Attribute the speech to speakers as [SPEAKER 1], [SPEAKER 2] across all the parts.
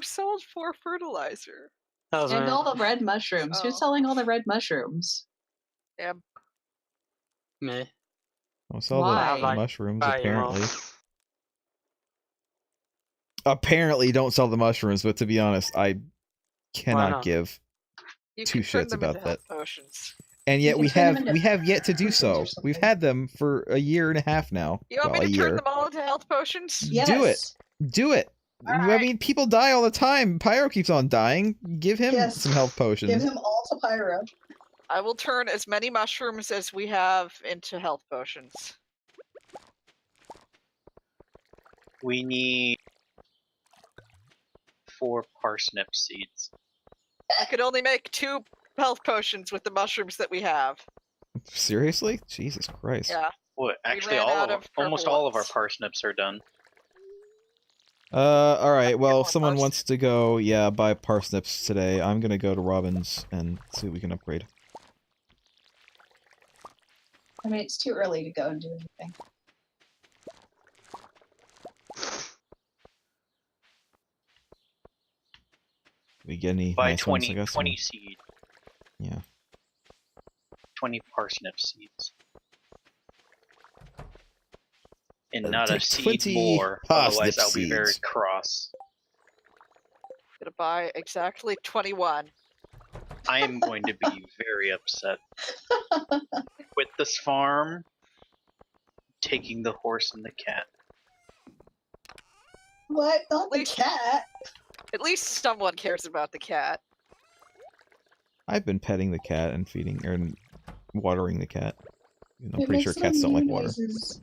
[SPEAKER 1] sold for fertilizer?
[SPEAKER 2] That was
[SPEAKER 3] And
[SPEAKER 2] weird.
[SPEAKER 3] all the red mushrooms. Who's
[SPEAKER 1] Oh.
[SPEAKER 3] selling all the red mushrooms?
[SPEAKER 1] Yeah.
[SPEAKER 2] Me.
[SPEAKER 4] Don't sell
[SPEAKER 3] Why?
[SPEAKER 4] the
[SPEAKER 2] Like,
[SPEAKER 4] mushrooms,
[SPEAKER 2] buy them all.
[SPEAKER 4] apparently. Apparently don't sell the mushrooms, but to be honest, I cannot
[SPEAKER 2] not?
[SPEAKER 4] give
[SPEAKER 1] You
[SPEAKER 4] two
[SPEAKER 1] can turn
[SPEAKER 4] shits
[SPEAKER 1] them
[SPEAKER 4] about
[SPEAKER 1] into
[SPEAKER 4] that.
[SPEAKER 1] health potions.
[SPEAKER 4] And yet
[SPEAKER 3] can
[SPEAKER 4] we
[SPEAKER 3] turn them into
[SPEAKER 4] have yet to do
[SPEAKER 3] potions
[SPEAKER 4] so.
[SPEAKER 3] or
[SPEAKER 4] We've
[SPEAKER 3] something.
[SPEAKER 4] had them for a year and a half now.
[SPEAKER 1] You want
[SPEAKER 4] well,
[SPEAKER 1] me
[SPEAKER 4] a
[SPEAKER 1] to turn
[SPEAKER 4] year.
[SPEAKER 1] them all into health potions?
[SPEAKER 3] Yes.
[SPEAKER 4] Do it. Do it. I
[SPEAKER 1] Alright.
[SPEAKER 4] mean, people die all the time. Pyro keeps on dying. Give him
[SPEAKER 3] Yes.
[SPEAKER 4] some health potions.
[SPEAKER 3] Give him all to Pyro.
[SPEAKER 1] I will turn as many mushrooms as we have into health potions.
[SPEAKER 5] We need 4 parsnip seeds.
[SPEAKER 1] I could only make 2 health potions with the mushrooms that we have.
[SPEAKER 4] Seriously? Jesus Christ.
[SPEAKER 1] Yeah.
[SPEAKER 5] What? Actually,
[SPEAKER 1] ran out of
[SPEAKER 5] almost
[SPEAKER 1] purple
[SPEAKER 5] all of our
[SPEAKER 1] ones.
[SPEAKER 5] parsnips are done.
[SPEAKER 4] Alright, well,
[SPEAKER 1] more
[SPEAKER 4] if someone
[SPEAKER 1] parsnips.
[SPEAKER 4] wants to go, yeah, buy parsnips today, I'm gonna go to Robin's and see what we can upgrade.
[SPEAKER 3] I mean, it's too early to go and do anything.
[SPEAKER 4] We get any
[SPEAKER 5] Buy
[SPEAKER 4] nice
[SPEAKER 5] 20,
[SPEAKER 4] ones, I guess?
[SPEAKER 5] 20 seed.
[SPEAKER 4] Yeah.
[SPEAKER 5] 20 parsnip seeds. And
[SPEAKER 4] Uh,
[SPEAKER 5] not a
[SPEAKER 4] take
[SPEAKER 5] seed
[SPEAKER 4] 20
[SPEAKER 5] more, otherwise
[SPEAKER 4] parsnip
[SPEAKER 5] I'll be very
[SPEAKER 4] seeds.
[SPEAKER 5] cross.
[SPEAKER 1] Gonna buy exactly 21.
[SPEAKER 5] I am going to be very upset. With this farm, taking the horse and the cat.
[SPEAKER 3] What? Not the
[SPEAKER 1] least-
[SPEAKER 3] cat.
[SPEAKER 1] At least someone cares about the cat.
[SPEAKER 4] I've been petting the cat and feeding, or watering the cat. I'm
[SPEAKER 3] It
[SPEAKER 4] pretty sure
[SPEAKER 3] makes
[SPEAKER 4] cats
[SPEAKER 3] little
[SPEAKER 4] don't like
[SPEAKER 3] mew
[SPEAKER 4] water.
[SPEAKER 3] noises.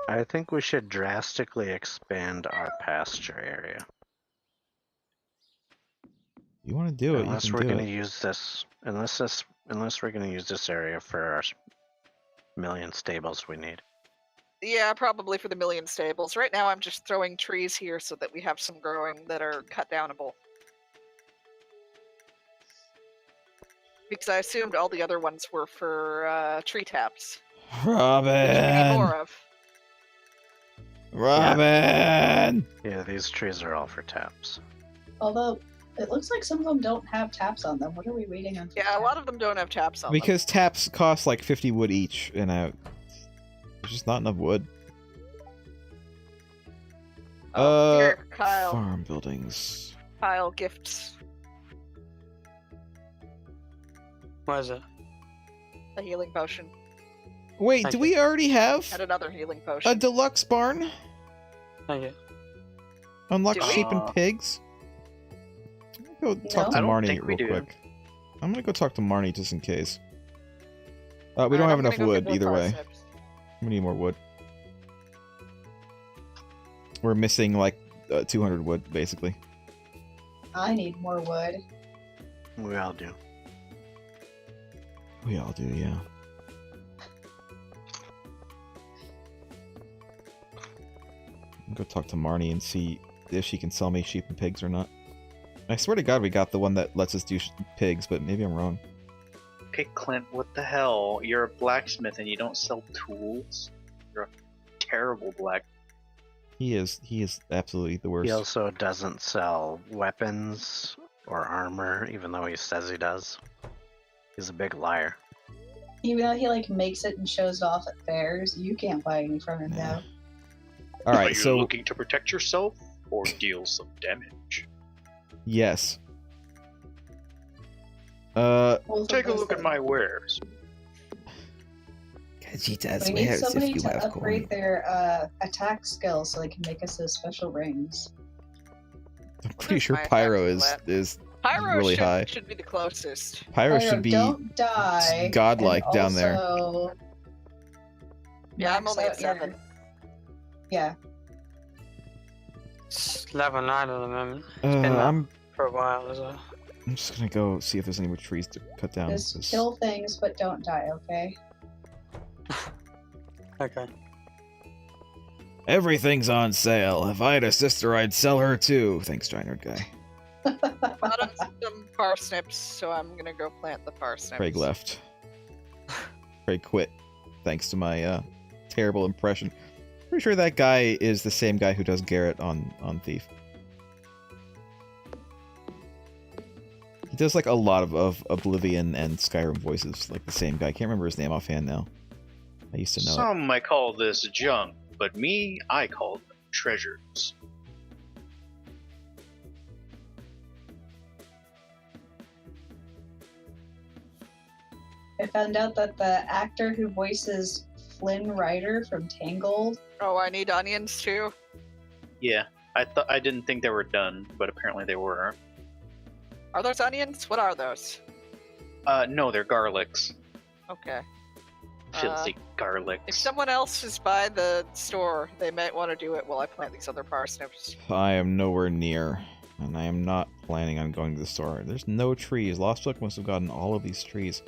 [SPEAKER 6] I think we should drastically expand our pasture area.
[SPEAKER 4] You want to do it,
[SPEAKER 6] Unless
[SPEAKER 4] you
[SPEAKER 6] we're
[SPEAKER 4] can do
[SPEAKER 6] gonna
[SPEAKER 4] it.
[SPEAKER 6] use this, unless we're gonna use this area for our million stables we need.
[SPEAKER 1] Yeah, probably for the million stables. Right now I'm just throwing trees here so that we have some growing that are cut downable. Because I assumed all the other ones were for tree taps. Which we need
[SPEAKER 4] Robin!
[SPEAKER 1] more of.
[SPEAKER 4] Robin!
[SPEAKER 6] Yeah, these trees are all for taps.
[SPEAKER 3] Although, it looks like some of them don't have taps on them. What are we waiting on?
[SPEAKER 1] Yeah, a lot of them don't have taps on them.
[SPEAKER 4] Because taps cost like 50 wood each, and there's just not enough wood.
[SPEAKER 1] Oh, here, Kyle.
[SPEAKER 4] Farm buildings.
[SPEAKER 1] Kyle gifts
[SPEAKER 2] What is it?
[SPEAKER 1] a healing potion
[SPEAKER 4] Wait,
[SPEAKER 2] Thank
[SPEAKER 4] do
[SPEAKER 2] you.
[SPEAKER 4] we already have
[SPEAKER 1] and another healing
[SPEAKER 4] a
[SPEAKER 1] potion.
[SPEAKER 4] deluxe barn?
[SPEAKER 2] Thank you.
[SPEAKER 4] Unlock
[SPEAKER 1] Do we?
[SPEAKER 4] sheep and pigs? I'm gonna go talk
[SPEAKER 3] No.
[SPEAKER 4] to
[SPEAKER 5] I don't
[SPEAKER 4] Marnie
[SPEAKER 5] think we
[SPEAKER 4] real
[SPEAKER 5] do.
[SPEAKER 4] quick. I'm gonna go talk to Marnie just in case. We
[SPEAKER 1] Alright,
[SPEAKER 4] don't have
[SPEAKER 1] I'm gonna
[SPEAKER 4] enough
[SPEAKER 1] go
[SPEAKER 4] wood
[SPEAKER 1] get more
[SPEAKER 4] either way.
[SPEAKER 1] parsnips.
[SPEAKER 4] We need more wood. We're missing like 200 wood, basically.
[SPEAKER 3] I need more wood.
[SPEAKER 6] We all do.
[SPEAKER 4] We all do, yeah. I'll go talk to Marnie and see if she can sell me sheep and pigs or not. I swear to God we got the one that lets us do pigs, but maybe I'm wrong.
[SPEAKER 5] Okay, Clint, what the hell? You're a blacksmith and you don't sell tools? You're a terrible black.
[SPEAKER 4] He is absolutely the worst.
[SPEAKER 6] He also doesn't sell weapons or armor, even though he says he does. He's a big liar.
[SPEAKER 3] Even though he like makes it and shows it off at fairs, you can't buy any from him
[SPEAKER 4] Nah.
[SPEAKER 3] now.
[SPEAKER 4] All
[SPEAKER 5] Are
[SPEAKER 4] right,
[SPEAKER 5] you
[SPEAKER 4] so
[SPEAKER 5] looking to protect yourself or deal some damage?
[SPEAKER 4] yes.
[SPEAKER 3] Both of
[SPEAKER 5] Take a
[SPEAKER 3] those
[SPEAKER 5] look at
[SPEAKER 3] things.
[SPEAKER 5] my wares.
[SPEAKER 4] Casitas
[SPEAKER 3] We need somebody to upgrade their attack skill so they can make us those special rings.
[SPEAKER 4] I'm pretty
[SPEAKER 1] Where's
[SPEAKER 4] sure
[SPEAKER 1] my
[SPEAKER 4] Pyro
[SPEAKER 1] attack
[SPEAKER 4] is
[SPEAKER 1] Pyro
[SPEAKER 4] really high.
[SPEAKER 1] should be the closest.
[SPEAKER 4] Pyro
[SPEAKER 3] Pyro,
[SPEAKER 4] should be
[SPEAKER 3] don't die.
[SPEAKER 4] godlike
[SPEAKER 3] and
[SPEAKER 4] down there.
[SPEAKER 3] also
[SPEAKER 1] Yeah, I'm
[SPEAKER 3] max
[SPEAKER 1] only at
[SPEAKER 3] out your-
[SPEAKER 1] 7.
[SPEAKER 3] Yeah.
[SPEAKER 2] It's level 9 at the moment. been that.
[SPEAKER 4] I'm
[SPEAKER 2] For a while as well.
[SPEAKER 4] just gonna go see if there's any more trees to cut down.
[SPEAKER 3] Just
[SPEAKER 4] 'cause-
[SPEAKER 3] kill things, but don't die, okay?
[SPEAKER 2] Okay.
[SPEAKER 4] Everything's on sale. If I had a sister, I'd sell her too. Thanks, Giant Guy.
[SPEAKER 1] Bought us some parsnips, so I'm gonna go plant the parsnips.
[SPEAKER 4] Craig left. Craig quit. Thanks to my terrible impression. Pretty sure that guy is the same guy who does Garrett on Thief. He does like a lot of Oblivion and Skyrim voices, like the same guy. I can't remember his name offhand now. I used to know it.
[SPEAKER 5] Some might call this junk, but me, I call them treasures.
[SPEAKER 3] I found out that the actor who voices Flynn Rider from Tangled.
[SPEAKER 1] Oh, I need onions too.
[SPEAKER 5] Yeah, I didn't think they were done, but apparently they were.
[SPEAKER 1] Are those onions? What are those?
[SPEAKER 5] No, they're garlics.
[SPEAKER 1] Okay.
[SPEAKER 5] Filthy
[SPEAKER 1] If
[SPEAKER 5] garlics.
[SPEAKER 1] someone else is by the store, they might want to do it while I plant these other parsnips.
[SPEAKER 4] I am nowhere near, and I am not planning on going to the store. There's no trees. Lost Book must have gotten all of these trees.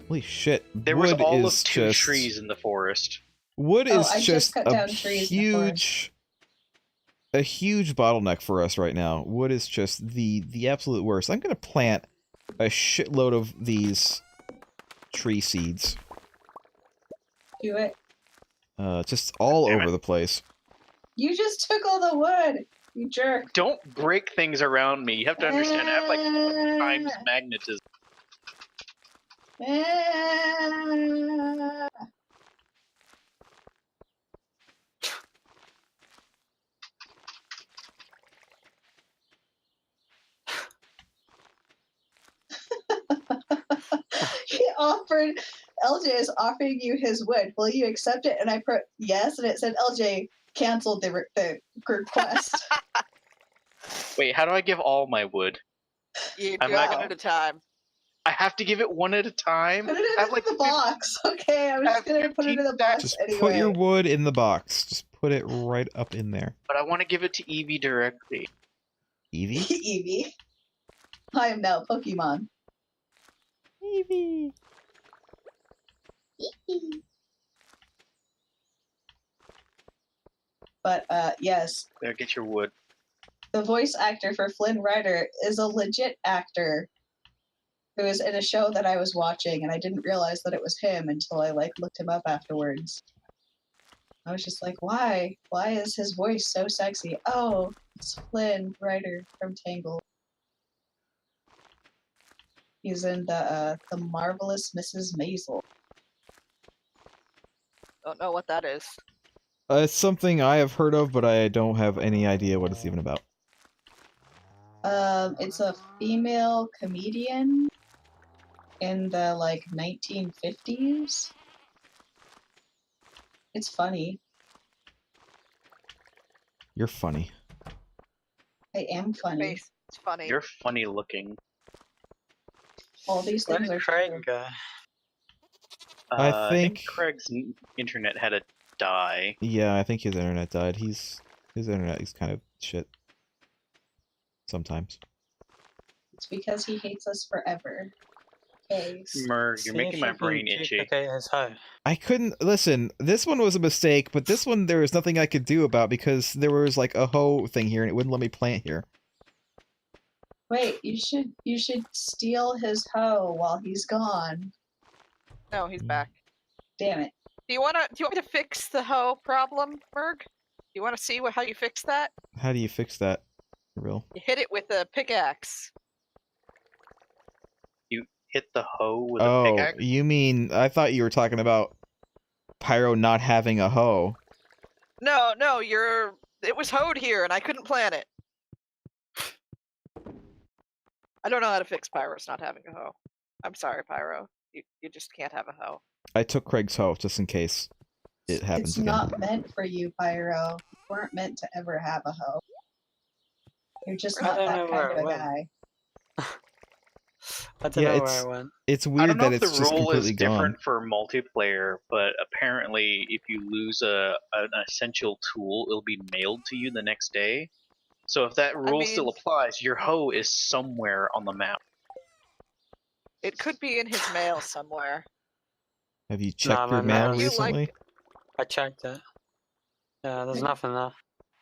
[SPEAKER 4] Holy shit!
[SPEAKER 5] There was
[SPEAKER 4] wood
[SPEAKER 5] all
[SPEAKER 4] is
[SPEAKER 5] of 2
[SPEAKER 4] just,
[SPEAKER 5] trees in the forest.
[SPEAKER 4] Wood
[SPEAKER 3] Oh,
[SPEAKER 4] is
[SPEAKER 3] I just
[SPEAKER 4] just
[SPEAKER 3] cut
[SPEAKER 4] a
[SPEAKER 3] down trees in the
[SPEAKER 4] huge bottleneck for us right now. Wood is just the absolute worst. I'm gonna plant a shitload of these tree seeds.
[SPEAKER 3] Do it.
[SPEAKER 4] Just all
[SPEAKER 5] Damn
[SPEAKER 4] over
[SPEAKER 5] it.
[SPEAKER 4] the place.
[SPEAKER 3] You just took all the wood. You jerk.
[SPEAKER 5] Don't break things around me. You have to understand, I have like 4 times magnetism.
[SPEAKER 3] He offered. LJ is offering you his wood. Will you accept it? And I put yes, and it said LJ canceled the request.
[SPEAKER 5] Wait, how do I give all my wood?
[SPEAKER 1] You
[SPEAKER 5] I'm
[SPEAKER 1] do
[SPEAKER 5] not
[SPEAKER 1] it one
[SPEAKER 5] gonna-
[SPEAKER 1] at a time.
[SPEAKER 5] I have to give it one at a time?
[SPEAKER 3] Put
[SPEAKER 5] I
[SPEAKER 3] it
[SPEAKER 5] have
[SPEAKER 3] in
[SPEAKER 5] like
[SPEAKER 3] the box. Okay, I was
[SPEAKER 5] I
[SPEAKER 3] just
[SPEAKER 5] have
[SPEAKER 3] gonna put it in the
[SPEAKER 5] 15
[SPEAKER 3] box
[SPEAKER 4] Just
[SPEAKER 3] anyway.
[SPEAKER 4] put your wood in the box. Just put it right up in there.
[SPEAKER 5] But I want to give it to Evie directly.
[SPEAKER 4] Evie?
[SPEAKER 3] Eevee. I am now Pokemon.
[SPEAKER 4] Evie.
[SPEAKER 3] But yes,
[SPEAKER 5] There, get your wood.
[SPEAKER 3] the voice actor for Flynn Rider is a legit actor who was in a show that I was watching, and I didn't realize that it was him until I looked him up afterwards. I was just like, why? Why is his voice so sexy? Oh, it's Flynn Rider from Tangled. He's in the Marvelous Mrs. Maisel.
[SPEAKER 1] Don't know what that is.
[SPEAKER 4] It's something I have heard of, but I don't have any idea what it's even about.
[SPEAKER 3] It's a female comedian in the 1950s. It's funny.
[SPEAKER 4] You're funny.
[SPEAKER 3] I am funny.
[SPEAKER 1] Face. It's funny.
[SPEAKER 5] You're funny looking.
[SPEAKER 3] All these
[SPEAKER 2] Where
[SPEAKER 3] things
[SPEAKER 2] did
[SPEAKER 3] are
[SPEAKER 2] Craig
[SPEAKER 3] true.
[SPEAKER 2] go?
[SPEAKER 4] I think-
[SPEAKER 5] Craig's internet had a die.
[SPEAKER 4] Yeah, I think his internet died. His internet is kind of shit. Sometimes.
[SPEAKER 3] It's because he hates us forever. Okay.
[SPEAKER 5] Merg,
[SPEAKER 2] See
[SPEAKER 5] you're making
[SPEAKER 2] if
[SPEAKER 5] my
[SPEAKER 2] you can
[SPEAKER 5] brain itchy.
[SPEAKER 2] duplicate his hoe.
[SPEAKER 4] I couldn't listen. This one was a mistake, but this one there was nothing I could do about because there was like a hoe thing here and it wouldn't let me plant here.
[SPEAKER 3] Wait, you should steal his hoe while he's gone.
[SPEAKER 1] No, he's back.
[SPEAKER 3] Damn it.
[SPEAKER 1] Do you want me to fix the hoe problem, Merg? Do you want to see how you fix that?
[SPEAKER 4] How do you fix that? For real?
[SPEAKER 1] You hit it with a pickaxe.
[SPEAKER 5] You hit the hoe with a
[SPEAKER 4] Oh,
[SPEAKER 5] pickaxe?
[SPEAKER 4] you mean I thought you were talking about Pyro not having a hoe.
[SPEAKER 1] No, it was hoed here and I couldn't plant it. I don't know how to fix Pyro's not having a hoe. I'm sorry, Pyro. You just can't have a hoe.
[SPEAKER 4] I took Craig's hoe just in case it happens
[SPEAKER 3] It's
[SPEAKER 4] again.
[SPEAKER 3] not meant for you, Pyro. You weren't meant to ever have a hoe. You're just
[SPEAKER 2] I
[SPEAKER 3] not
[SPEAKER 2] don't
[SPEAKER 3] that
[SPEAKER 2] know
[SPEAKER 3] kind
[SPEAKER 2] where
[SPEAKER 3] of
[SPEAKER 2] it
[SPEAKER 3] a
[SPEAKER 2] went.
[SPEAKER 3] guy.
[SPEAKER 2] I don't
[SPEAKER 4] Yeah,
[SPEAKER 2] know
[SPEAKER 4] it's-
[SPEAKER 2] where I went.
[SPEAKER 4] It's
[SPEAKER 5] I
[SPEAKER 4] weird
[SPEAKER 5] don't know
[SPEAKER 4] that
[SPEAKER 5] if
[SPEAKER 4] it's
[SPEAKER 5] the
[SPEAKER 4] just
[SPEAKER 5] rule is
[SPEAKER 4] completely gone.
[SPEAKER 5] different for multiplayer, but apparently if you lose an essential tool, it'll be mailed to you the next day. So if that rule still
[SPEAKER 1] mean-
[SPEAKER 5] applies, your hoe is somewhere on the map.
[SPEAKER 1] It could be in his mail somewhere.
[SPEAKER 4] Have you checked
[SPEAKER 2] my
[SPEAKER 4] your mail
[SPEAKER 2] mail-
[SPEAKER 1] You like-
[SPEAKER 4] recently?
[SPEAKER 2] I checked it. Yeah, there's nothing there.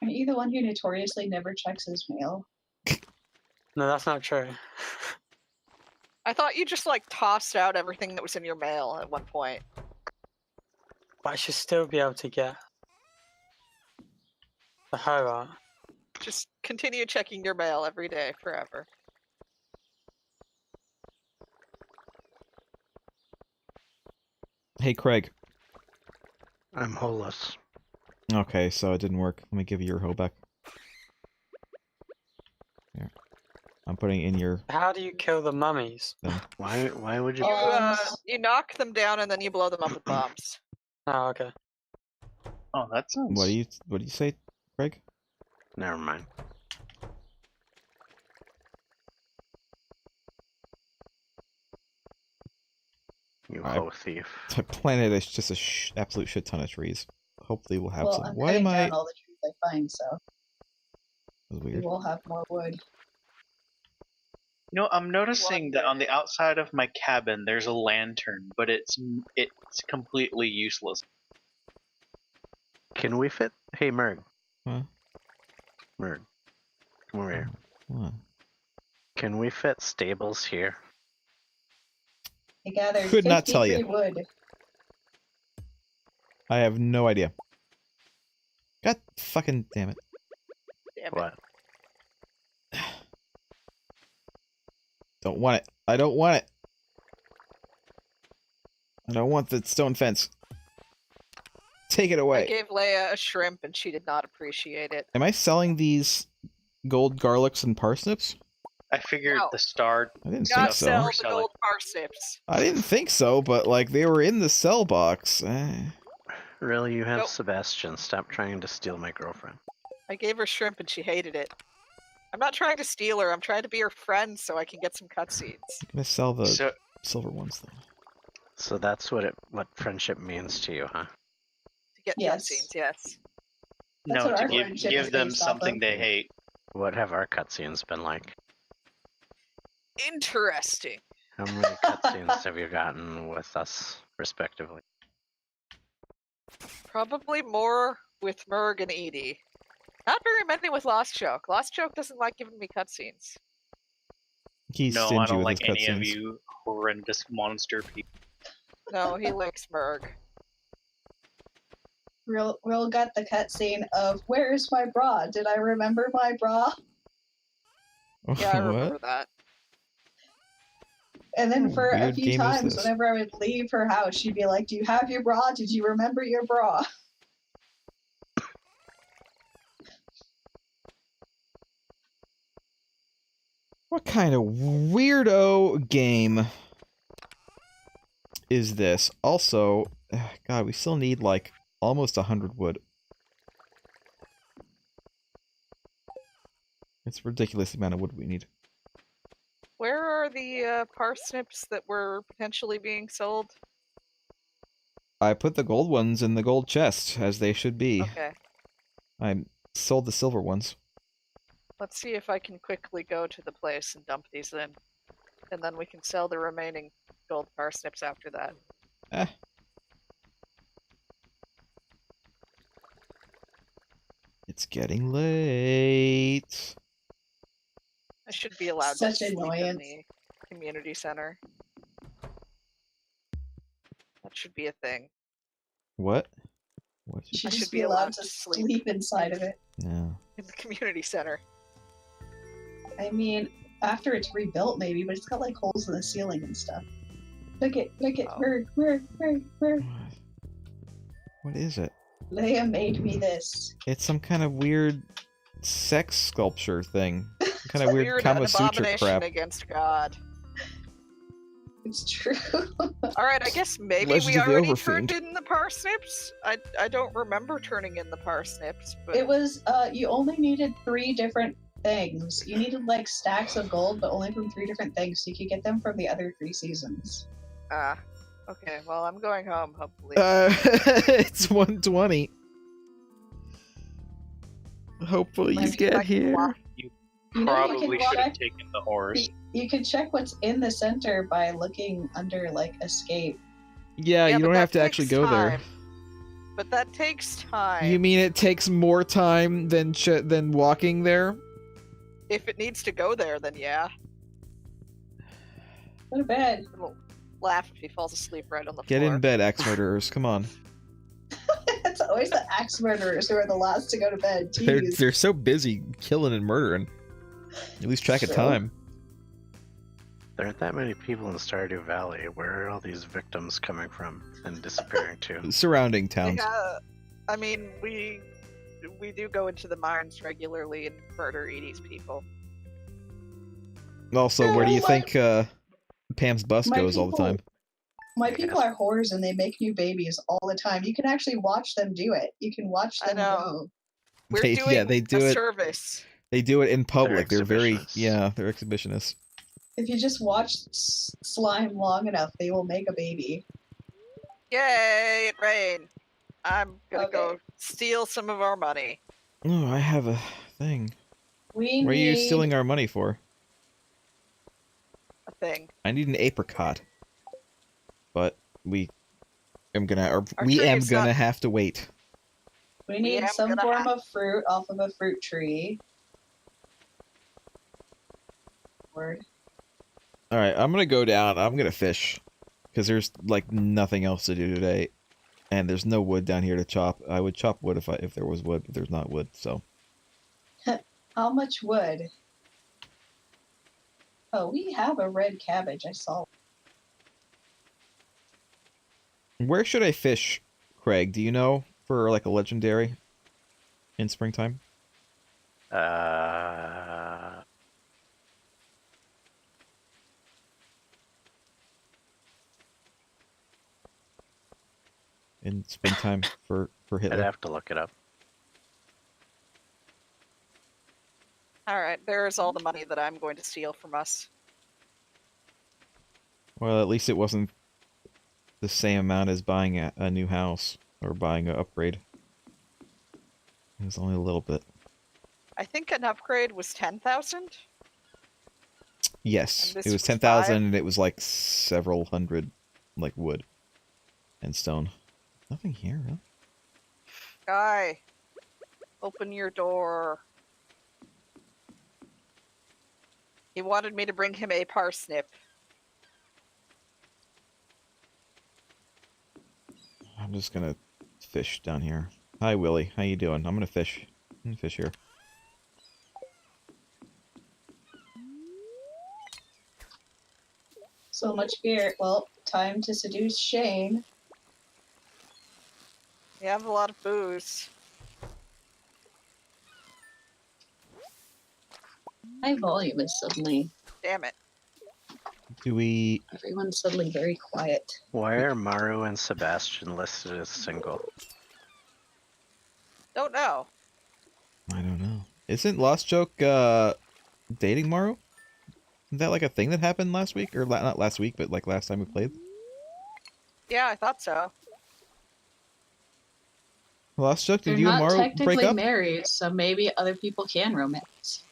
[SPEAKER 3] Aren't you the one who notoriously never checks his mail?
[SPEAKER 2] No, that's not true.
[SPEAKER 1] I thought you just tossed out everything that was in your mail at one point.
[SPEAKER 2] But I should still be able to get. The Hobart.
[SPEAKER 1] Just continue checking your mail every day, forever.
[SPEAKER 4] Hey, Craig.
[SPEAKER 6] I'm holeless.
[SPEAKER 4] Okay, so it didn't work. Let me give you your hoe back. Here. I'm putting in your...
[SPEAKER 2] How do you kill the mummies?
[SPEAKER 6] Why would you?
[SPEAKER 1] You knock them down and then you blow them up with bombs.
[SPEAKER 2] Oh, okay.
[SPEAKER 5] Oh, that sounds.
[SPEAKER 4] What do you say, Craig?
[SPEAKER 6] Never mind. You
[SPEAKER 4] I-
[SPEAKER 6] hoe thief.
[SPEAKER 4] I planted just absolute shit ton of trees. Hopefully we'll have
[SPEAKER 3] Well,
[SPEAKER 4] some.
[SPEAKER 3] I'm
[SPEAKER 4] Why
[SPEAKER 3] cutting
[SPEAKER 4] am I...
[SPEAKER 3] down all the trees I find, so
[SPEAKER 4] That's
[SPEAKER 3] we
[SPEAKER 4] weird.
[SPEAKER 3] will have more wood.
[SPEAKER 5] You know, I'm noticing that on the outside of my cabin there's a lantern, but it's completely useless.
[SPEAKER 6] Can we fit? Hey, Merg.
[SPEAKER 4] Huh?
[SPEAKER 6] Merg. Come over here.
[SPEAKER 4] What?
[SPEAKER 6] Can we fit stables here?
[SPEAKER 3] I gathered
[SPEAKER 4] Could not
[SPEAKER 3] 53
[SPEAKER 4] tell you.
[SPEAKER 3] wood.
[SPEAKER 4] I have no idea. God fucking damn it.
[SPEAKER 1] Damn it.
[SPEAKER 6] What?
[SPEAKER 4] Don't want it. I don't want it. I don't want the stone fence. Take it
[SPEAKER 1] I
[SPEAKER 4] away.
[SPEAKER 1] gave Leia a shrimp and she did not appreciate it.
[SPEAKER 4] Am I selling these gold garlics and parsnips?
[SPEAKER 5] I figured
[SPEAKER 1] No.
[SPEAKER 5] the star.
[SPEAKER 4] I didn't
[SPEAKER 1] Not
[SPEAKER 4] think so.
[SPEAKER 1] sell
[SPEAKER 5] We're
[SPEAKER 1] the
[SPEAKER 5] selling.
[SPEAKER 1] gold parsnips.
[SPEAKER 4] I didn't think so, but like they were in the sell box.
[SPEAKER 6] Really, you have
[SPEAKER 1] Nope.
[SPEAKER 6] Sebastian. Stop trying to steal my girlfriend.
[SPEAKER 1] I gave her shrimp and she hated it. I'm not trying to steal her. I'm trying to be her friend so I can get some cutscenes.
[SPEAKER 4] I'm gonna sell the
[SPEAKER 5] So
[SPEAKER 4] silver ones though.
[SPEAKER 6] So that's what friendship means to you, huh?
[SPEAKER 1] To get
[SPEAKER 3] Yes.
[SPEAKER 1] cutscenes, yes.
[SPEAKER 3] That's
[SPEAKER 5] no,
[SPEAKER 3] what
[SPEAKER 5] to
[SPEAKER 3] our
[SPEAKER 5] give
[SPEAKER 3] friendship is
[SPEAKER 5] them
[SPEAKER 3] based off
[SPEAKER 5] something
[SPEAKER 3] of.
[SPEAKER 5] they hate.
[SPEAKER 6] What have our cutscenes been like?
[SPEAKER 1] Interesting.
[SPEAKER 6] How many cutscenes have you gotten with us, respectively?
[SPEAKER 1] Probably more with Merg and Edie. Not very many with Lost Choke. Lost Choke doesn't like giving me cutscenes.
[SPEAKER 4] He's
[SPEAKER 5] No,
[SPEAKER 4] stingy
[SPEAKER 5] I don't
[SPEAKER 4] with
[SPEAKER 5] like
[SPEAKER 4] his
[SPEAKER 5] any of
[SPEAKER 4] cutscenes.
[SPEAKER 5] you horrendous monster people.
[SPEAKER 1] No, he likes Merg.
[SPEAKER 3] Real got the cutscene of "Where's my bra? Did I remember my bra?"
[SPEAKER 1] Yeah, I
[SPEAKER 4] What?
[SPEAKER 1] remember that.
[SPEAKER 3] And then
[SPEAKER 4] What
[SPEAKER 3] for a
[SPEAKER 4] weird
[SPEAKER 3] few
[SPEAKER 4] game is
[SPEAKER 3] times,
[SPEAKER 4] this?
[SPEAKER 3] whenever I would leave her house, she'd be like, "Do you have your bra? Did you remember your bra?"
[SPEAKER 4] What kind of weirdo game is this? Also, God, we still need like almost 100 wood. It's a ridiculous amount of wood we need.
[SPEAKER 1] Where are the parsnips that were potentially being sold?
[SPEAKER 4] I put the gold ones in the gold chest, as they should be.
[SPEAKER 1] Okay.
[SPEAKER 4] I sold the silver ones.
[SPEAKER 1] Let's see if I can quickly go to the place and dump these in. And then we can sell the remaining gold parsnips after that.
[SPEAKER 4] Eh. It's getting late.
[SPEAKER 1] I should be allowed
[SPEAKER 3] Such
[SPEAKER 1] to sleep in
[SPEAKER 3] annoyance.
[SPEAKER 1] the community center. That should be a thing.
[SPEAKER 4] What? What?
[SPEAKER 3] You should
[SPEAKER 1] I
[SPEAKER 3] just
[SPEAKER 1] should
[SPEAKER 3] be
[SPEAKER 1] be
[SPEAKER 3] allowed
[SPEAKER 1] allowed
[SPEAKER 3] to
[SPEAKER 1] to sleep.
[SPEAKER 3] sleep inside of it.
[SPEAKER 4] No.
[SPEAKER 1] In the community center.
[SPEAKER 3] I mean, after it's rebuilt, maybe, but it's got like holes in the ceiling and stuff. Look it,
[SPEAKER 1] Oh.
[SPEAKER 3] Merg.
[SPEAKER 4] What is it?
[SPEAKER 3] Leia made me this.
[SPEAKER 4] It's some kind of weird sex sculpture thing. Some kind of weird
[SPEAKER 1] Weird
[SPEAKER 4] Kama
[SPEAKER 1] an
[SPEAKER 4] Sutra
[SPEAKER 1] abomination
[SPEAKER 4] crap.
[SPEAKER 1] against God.
[SPEAKER 3] It's true.
[SPEAKER 1] Alright, I guess maybe
[SPEAKER 4] Legends
[SPEAKER 1] we
[SPEAKER 4] of the
[SPEAKER 1] already
[SPEAKER 4] Overfiend.
[SPEAKER 1] turned in the parsnips? I don't remember turning in the parsnips, but
[SPEAKER 3] It was, you only needed 3 different things. You needed like stacks of gold, but only from 3 different things, so you could get them from the other 3 seasons.
[SPEAKER 1] okay, well I'm going home, hopefully.
[SPEAKER 4] It's 1:20. Hopefully you
[SPEAKER 1] Maybe
[SPEAKER 4] get
[SPEAKER 1] I can
[SPEAKER 4] here.
[SPEAKER 1] walk.
[SPEAKER 3] You know, you
[SPEAKER 5] Probably
[SPEAKER 3] can
[SPEAKER 5] should have
[SPEAKER 3] check-
[SPEAKER 5] taken the horse.
[SPEAKER 3] You can check what's in the center by looking under like escape.
[SPEAKER 4] Yeah, you
[SPEAKER 1] but
[SPEAKER 4] don't
[SPEAKER 1] that
[SPEAKER 4] have to actually
[SPEAKER 1] takes
[SPEAKER 4] go there.
[SPEAKER 1] time. But that takes time.
[SPEAKER 4] You mean it takes more time than walking there?
[SPEAKER 1] If it needs to go there, then yeah.
[SPEAKER 3] Go to bed.
[SPEAKER 1] He'll laugh if he falls asleep right on the
[SPEAKER 4] Get
[SPEAKER 1] floor.
[SPEAKER 4] in bed, axe murderers. Come on.
[SPEAKER 3] It's always the axe murderers who are the last to go to bed.
[SPEAKER 4] They're
[SPEAKER 3] Jeez.
[SPEAKER 4] they're so busy killing and murdering. You lose track of
[SPEAKER 3] So-
[SPEAKER 4] time.
[SPEAKER 6] There aren't that many people in Stardew Valley. Where are all these victims coming from and disappearing to?
[SPEAKER 4] Surrounding
[SPEAKER 1] We
[SPEAKER 4] towns.
[SPEAKER 1] I mean, we do go into the mines regularly and murder Edie's people.
[SPEAKER 4] Also,
[SPEAKER 3] Yeah,
[SPEAKER 4] where do you
[SPEAKER 3] well,
[SPEAKER 4] think Pam's bus
[SPEAKER 3] my
[SPEAKER 4] goes all the
[SPEAKER 3] people-
[SPEAKER 4] time?
[SPEAKER 3] My people are whores and they make new babies all the time. You can actually watch them do it. You can watch
[SPEAKER 1] I
[SPEAKER 3] them
[SPEAKER 1] know.
[SPEAKER 3] go.
[SPEAKER 1] We're
[SPEAKER 4] They-
[SPEAKER 1] doing
[SPEAKER 4] yeah, they do
[SPEAKER 1] a
[SPEAKER 4] it.
[SPEAKER 1] service.
[SPEAKER 4] They do it in public. They're very
[SPEAKER 6] exhibitionists.
[SPEAKER 4] they're exhibitionists.
[SPEAKER 3] If you just watch slime long enough, they will make a baby.
[SPEAKER 1] Yay, it rained. I'm gonna
[SPEAKER 3] Okay.
[SPEAKER 1] go steal some of our money.
[SPEAKER 4] Oh, I have a thing.
[SPEAKER 3] We
[SPEAKER 4] What are you
[SPEAKER 3] need...
[SPEAKER 4] stealing our money for?
[SPEAKER 1] A thing.
[SPEAKER 4] I need an apricot. But we am gonna
[SPEAKER 1] Our
[SPEAKER 4] we
[SPEAKER 1] tree
[SPEAKER 4] am
[SPEAKER 1] is
[SPEAKER 4] gonna
[SPEAKER 1] not-
[SPEAKER 4] have to wait.
[SPEAKER 3] We need
[SPEAKER 1] am
[SPEAKER 3] some
[SPEAKER 1] gonna
[SPEAKER 3] form
[SPEAKER 1] have-
[SPEAKER 3] of fruit off of a fruit tree. Word.
[SPEAKER 4] Alright, I'm gonna go down. I'm gonna fish. Because there's like nothing else to do today. And there's no wood down here to chop. I would chop wood if there was wood, but there's not wood, so.
[SPEAKER 3] How much wood? Oh, we have a red cabbage. I saw.
[SPEAKER 4] Where should I fish, Craig? Do you know? For like a legendary in springtime? In springtime for
[SPEAKER 6] I'd
[SPEAKER 4] Hitler?
[SPEAKER 6] have to look it up.
[SPEAKER 1] Alright, there's all the money that I'm going to steal from us.
[SPEAKER 4] Well, at least it wasn't the same amount as buying a new house or buying an upgrade. It was only a little bit.
[SPEAKER 1] I think an upgrade was 10,000?
[SPEAKER 4] Yes,
[SPEAKER 1] And this
[SPEAKER 4] it was
[SPEAKER 1] was
[SPEAKER 4] 10,000
[SPEAKER 1] 5?
[SPEAKER 4] and it was like several hundred, like wood and stone. Nothing here, huh?
[SPEAKER 1] Guy, open your door. He wanted me to bring him a parsnip.
[SPEAKER 4] I'm just gonna fish down here. Hi, Willie. How you doing? I'm gonna fish. I'm gonna fish here.
[SPEAKER 3] So much beer. Well, time to seduce Shane.
[SPEAKER 1] We have a lot of booze.
[SPEAKER 3] My volume is suddenly...
[SPEAKER 1] Damn it.
[SPEAKER 4] Do we...
[SPEAKER 3] Everyone's suddenly very quiet.
[SPEAKER 6] Why are Maru and Sebastian listed as single?
[SPEAKER 1] Don't know.
[SPEAKER 4] I don't know. Isn't Lost Joke, dating Maru? Isn't that like a thing that happened last week? Or not last week, but like last time we played?
[SPEAKER 1] Yeah, I thought so.
[SPEAKER 4] Lost Joke, did
[SPEAKER 3] They're
[SPEAKER 4] you and
[SPEAKER 3] not
[SPEAKER 4] Maru
[SPEAKER 3] technically
[SPEAKER 4] break up?
[SPEAKER 3] married, so maybe other people can romance.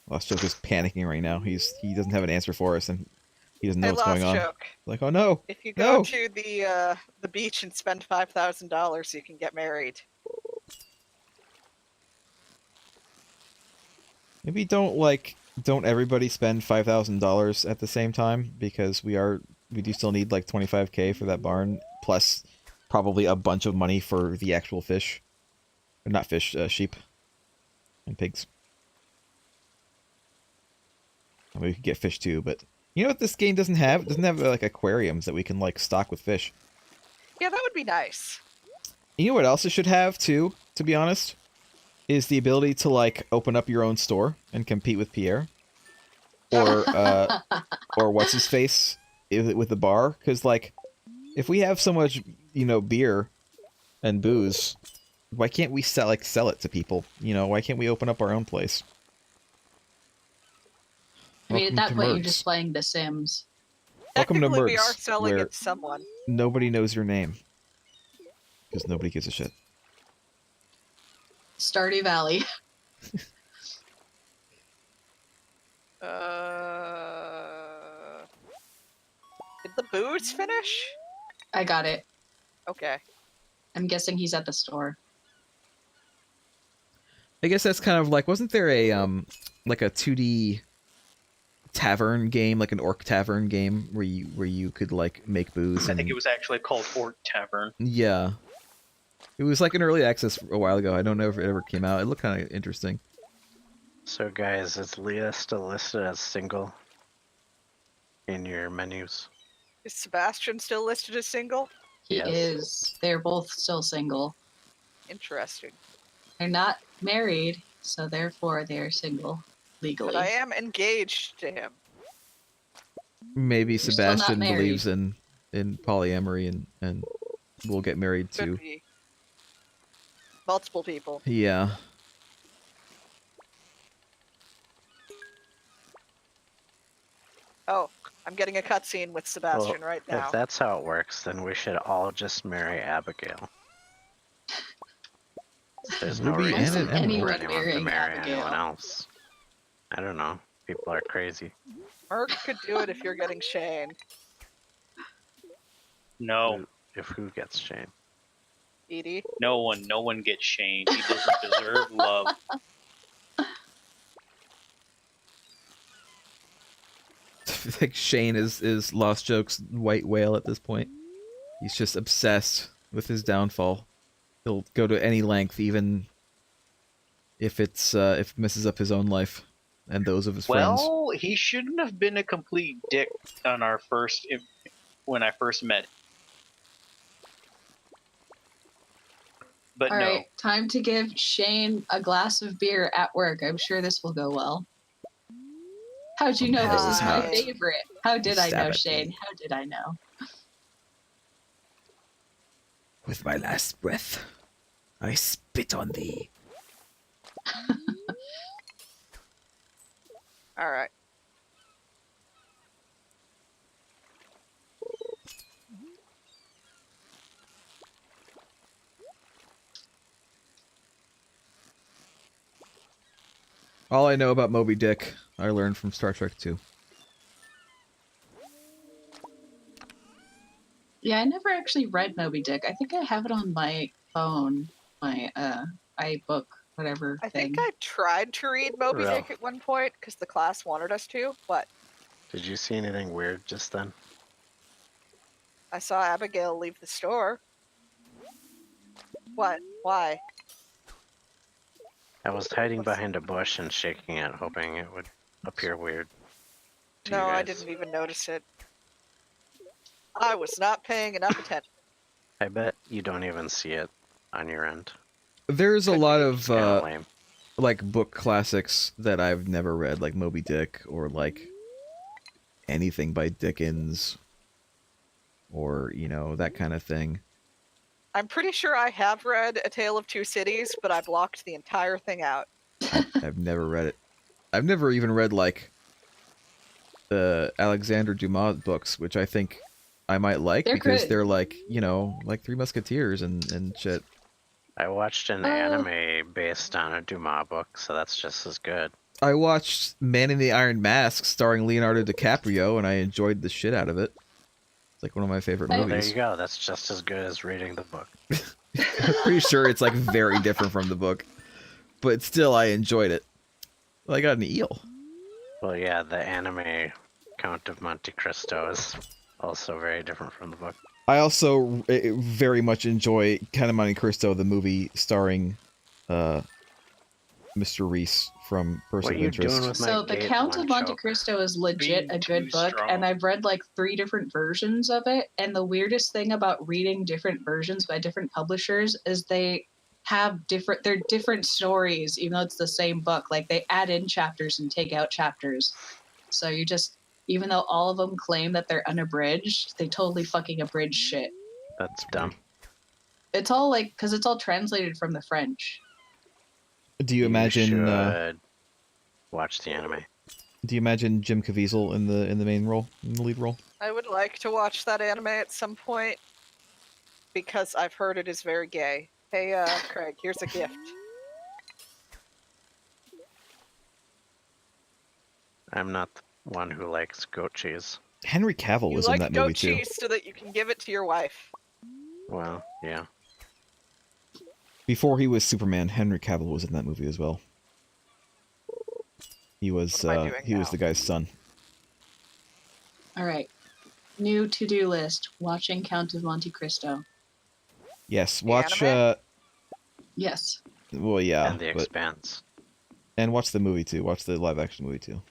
[SPEAKER 4] Lost Joke is panicking right now. He doesn't have an answer for us, and he doesn't know
[SPEAKER 1] Hey,
[SPEAKER 4] what's going
[SPEAKER 1] last
[SPEAKER 4] on.
[SPEAKER 1] joke.
[SPEAKER 4] Like, oh no!
[SPEAKER 1] If you go
[SPEAKER 4] No.
[SPEAKER 1] to the beach and spend $5,000, you can get married.
[SPEAKER 4] Maybe don't everybody spend $5,000 at the same time, because we do still need like 25K for that barn, plus probably a bunch of money for the actual fish. Or not fish, sheep. And pigs. I mean, we could get fish too, but you know what this game doesn't have? It doesn't have like aquariums that we can like stock with fish.
[SPEAKER 1] Yeah, that would be nice.
[SPEAKER 4] You know what else it should have too, to be honest? Is the ability to like open up your own store and compete with Pierre. Or what's his face with the bar, because like if we have so much, beer and booze, why can't we sell it to people? Why can't we open up our own place?
[SPEAKER 3] I mean, at
[SPEAKER 4] Welcome
[SPEAKER 3] that
[SPEAKER 4] to
[SPEAKER 3] point, you're
[SPEAKER 4] Merg's.
[SPEAKER 3] just playing The Sims.
[SPEAKER 4] Welcome to
[SPEAKER 1] Technically, we are
[SPEAKER 4] Merg's,
[SPEAKER 1] selling
[SPEAKER 4] where
[SPEAKER 1] it to someone.
[SPEAKER 4] nobody knows your name because nobody gives a shit.
[SPEAKER 3] Stardew Valley.
[SPEAKER 1] Did the booze finish?
[SPEAKER 3] I got it.
[SPEAKER 1] Okay.
[SPEAKER 3] I'm guessing he's at the store.
[SPEAKER 4] I guess that's kind of like, wasn't there a like a 2D tavern game, like an orc tavern game, where you could like make booze.
[SPEAKER 5] I
[SPEAKER 4] And,
[SPEAKER 5] think it was actually called Orc Tavern.
[SPEAKER 4] yeah, it was like an early access a while ago. I don't know if it ever came out. It looked kind of interesting.
[SPEAKER 6] So guys, is Leah still listed as single in your menus?
[SPEAKER 1] Is Sebastian still listed as single?
[SPEAKER 3] He
[SPEAKER 6] Yes.
[SPEAKER 3] is. They're both still single.
[SPEAKER 1] Interesting.
[SPEAKER 3] They're not married, so therefore they're single legally.
[SPEAKER 1] But I am engaged to him.
[SPEAKER 4] Maybe
[SPEAKER 3] still not
[SPEAKER 4] Sebastian
[SPEAKER 3] married.
[SPEAKER 4] believes in polyamory and will get married
[SPEAKER 1] Could
[SPEAKER 4] to.
[SPEAKER 1] be multiple people.
[SPEAKER 4] Yeah.
[SPEAKER 1] Oh, I'm getting a cutscene with Sebastian right now.
[SPEAKER 6] If that's how it works, then we should all just marry Abigail. There's no
[SPEAKER 4] Ruby
[SPEAKER 6] reason
[SPEAKER 4] and
[SPEAKER 6] for
[SPEAKER 3] anyone
[SPEAKER 6] anyone to
[SPEAKER 3] marrying
[SPEAKER 6] marry
[SPEAKER 3] Abigail.
[SPEAKER 6] anyone else. I don't know. People are crazy.
[SPEAKER 1] Merg could do it if you're getting Shane.
[SPEAKER 5] No,
[SPEAKER 6] Who gets Shane?
[SPEAKER 1] Edie.
[SPEAKER 5] no one gets Shane. He doesn't deserve love.
[SPEAKER 4] Like Shane is Lost Joke's white whale at this point. He's just obsessed with his downfall. He'll go to any length, even if it messes up his own life and those of his friends.
[SPEAKER 5] Well, he shouldn't have been a complete dick on when I first met him. But
[SPEAKER 3] All
[SPEAKER 5] no,
[SPEAKER 3] right, time to give Shane a glass of beer at work. I'm sure this will go well. How'd you know this is my
[SPEAKER 1] Right.
[SPEAKER 3] favorite? How did I
[SPEAKER 4] Stab
[SPEAKER 3] know,
[SPEAKER 4] at
[SPEAKER 3] Shane?
[SPEAKER 4] me.
[SPEAKER 3] How did I know?
[SPEAKER 4] With my last breath, I spit on thee.
[SPEAKER 1] All right.
[SPEAKER 4] All I know about Moby Dick, I learned from Star Trek 2.
[SPEAKER 3] Yeah, I never actually read Moby Dick. I think I have it on my phone, my iBook, whatever
[SPEAKER 1] I
[SPEAKER 3] thing.
[SPEAKER 1] think I tried to read Moby
[SPEAKER 6] Well.
[SPEAKER 1] Dick at one point because the class wanted us to, but
[SPEAKER 6] Did you see anything weird just then?
[SPEAKER 1] I saw Abigail leave the store. What? Why?
[SPEAKER 6] I was hiding behind a bush and shaking it, hoping it would appear weird. to you
[SPEAKER 1] No, I
[SPEAKER 6] guys.
[SPEAKER 1] didn't even notice it. I was not paying enough attention.
[SPEAKER 6] I bet you don't even see it on your end.
[SPEAKER 4] There's a
[SPEAKER 1] Could
[SPEAKER 4] lot
[SPEAKER 1] be.
[SPEAKER 4] of
[SPEAKER 6] It's kinda lame.
[SPEAKER 4] like book classics that I've never read, like Moby Dick or like anything by Dickens or, you know, that kind of thing.
[SPEAKER 1] I'm pretty sure I have read A Tale of Two Cities, but I blocked the entire thing out.
[SPEAKER 4] I've never read it. I've never even read like the Alexander Dumas books, which I think I might like
[SPEAKER 3] They're
[SPEAKER 4] because
[SPEAKER 3] good.
[SPEAKER 4] they're like, you know, like Three Musketeers and shit.
[SPEAKER 6] I watched an
[SPEAKER 3] Oh.
[SPEAKER 6] anime based on a Dumas book, so that's just as good.
[SPEAKER 4] I watched Man in the Iron Mask starring Leonardo DiCaprio and I enjoyed the shit out of it. It's like one of my favorite
[SPEAKER 3] Oh,
[SPEAKER 6] Well, there
[SPEAKER 4] movies.
[SPEAKER 6] you go. That's just as good as reading the book.
[SPEAKER 4] I'm pretty sure it's like very different from the book, but still I enjoyed it. Well, I got an eel.
[SPEAKER 6] Well, yeah, the anime Count of Monte Cristo is also very different from the book.
[SPEAKER 4] I also very much enjoy Count of Monte Cristo, the movie starring Mr. Reese from Person
[SPEAKER 6] What
[SPEAKER 4] of
[SPEAKER 6] are you
[SPEAKER 4] Interest.
[SPEAKER 6] doing with my
[SPEAKER 3] So the
[SPEAKER 6] gate
[SPEAKER 3] Count of
[SPEAKER 6] lunch,
[SPEAKER 3] Monte
[SPEAKER 6] Oak?
[SPEAKER 3] Cristo is legit
[SPEAKER 5] Being
[SPEAKER 3] a good
[SPEAKER 5] too
[SPEAKER 3] book,
[SPEAKER 5] strong.
[SPEAKER 3] and I've read like 3 different versions of it. And the weirdest thing about reading different versions by different publishers is they're different stories, even though it's the same book. Like they add in chapters and take out chapters. So you just, even though all of them claim that they're unabridged, they totally fucking abridge shit.
[SPEAKER 6] That's dumb.
[SPEAKER 3] It's all like, because it's all translated from the French.
[SPEAKER 4] Do you imagine?
[SPEAKER 6] should watch the anime.
[SPEAKER 4] Do you imagine Jim Caviezel in the main role, in the lead role?
[SPEAKER 1] I would like to watch that anime at some point because I've heard it is very gay. Hey, Craig, here's a gift.
[SPEAKER 6] I'm not the one who likes goat cheese.
[SPEAKER 4] Henry Cavill
[SPEAKER 1] You
[SPEAKER 4] was in
[SPEAKER 1] like
[SPEAKER 4] that
[SPEAKER 1] goat
[SPEAKER 4] movie too.
[SPEAKER 1] cheese so that you can give it to your wife.
[SPEAKER 6] Well, yeah.
[SPEAKER 4] Before he was Superman, Henry Cavill was in that movie as well. He was
[SPEAKER 1] What am I doing
[SPEAKER 4] he was
[SPEAKER 1] now?
[SPEAKER 4] the guy's son.
[SPEAKER 3] All right. New to-do list. Watching Count of Monte Cristo.
[SPEAKER 4] Yes,
[SPEAKER 1] The
[SPEAKER 4] watch.
[SPEAKER 1] anime?
[SPEAKER 3] Yes.
[SPEAKER 4] Well, yeah,
[SPEAKER 6] and The
[SPEAKER 4] but
[SPEAKER 6] Expanse.
[SPEAKER 4] and watch the movie too. Watch the live action movie too.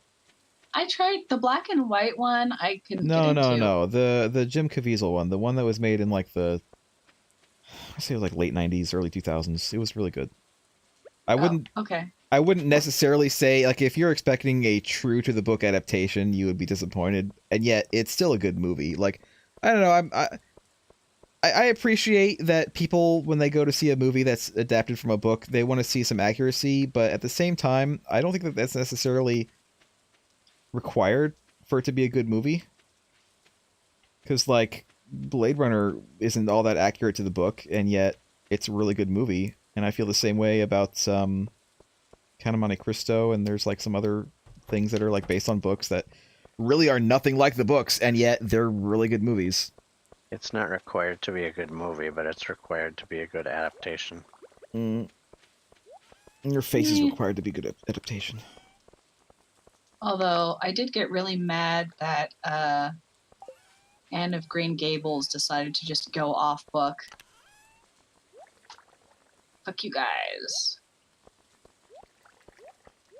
[SPEAKER 3] I tried the black and white one. I couldn't
[SPEAKER 4] No,
[SPEAKER 3] get
[SPEAKER 4] no,
[SPEAKER 3] into.
[SPEAKER 4] no. The Jim Caviezel one, the one that was made in like I say it was like late '90s, early 2000s. It was really good. I wouldn't.
[SPEAKER 3] Okay.
[SPEAKER 4] I wouldn't necessarily say like if you're expecting a true to the book adaptation, you would be disappointed. And yet, it's still a good movie. Like I don't know. I appreciate that people when they go to see a movie that's adapted from a book, they want to see some accuracy. But at the same time, I don't think that that's necessarily required for it to be a good movie. Because like Blade Runner isn't all that accurate to the book, and yet it's a really good movie. And I feel the same way about Count of Monte Cristo, and there's like some other things that are like based on books that really are nothing like the books, and yet they're really good movies.
[SPEAKER 6] It's not required to be a good movie, but it's required to be a good adaptation.
[SPEAKER 4] Mm. Your face is
[SPEAKER 3] Mm.
[SPEAKER 4] required to be good at adaptation.
[SPEAKER 3] Although I did get really mad that Anne of Green Gables decided to just go off book. Fuck you guys.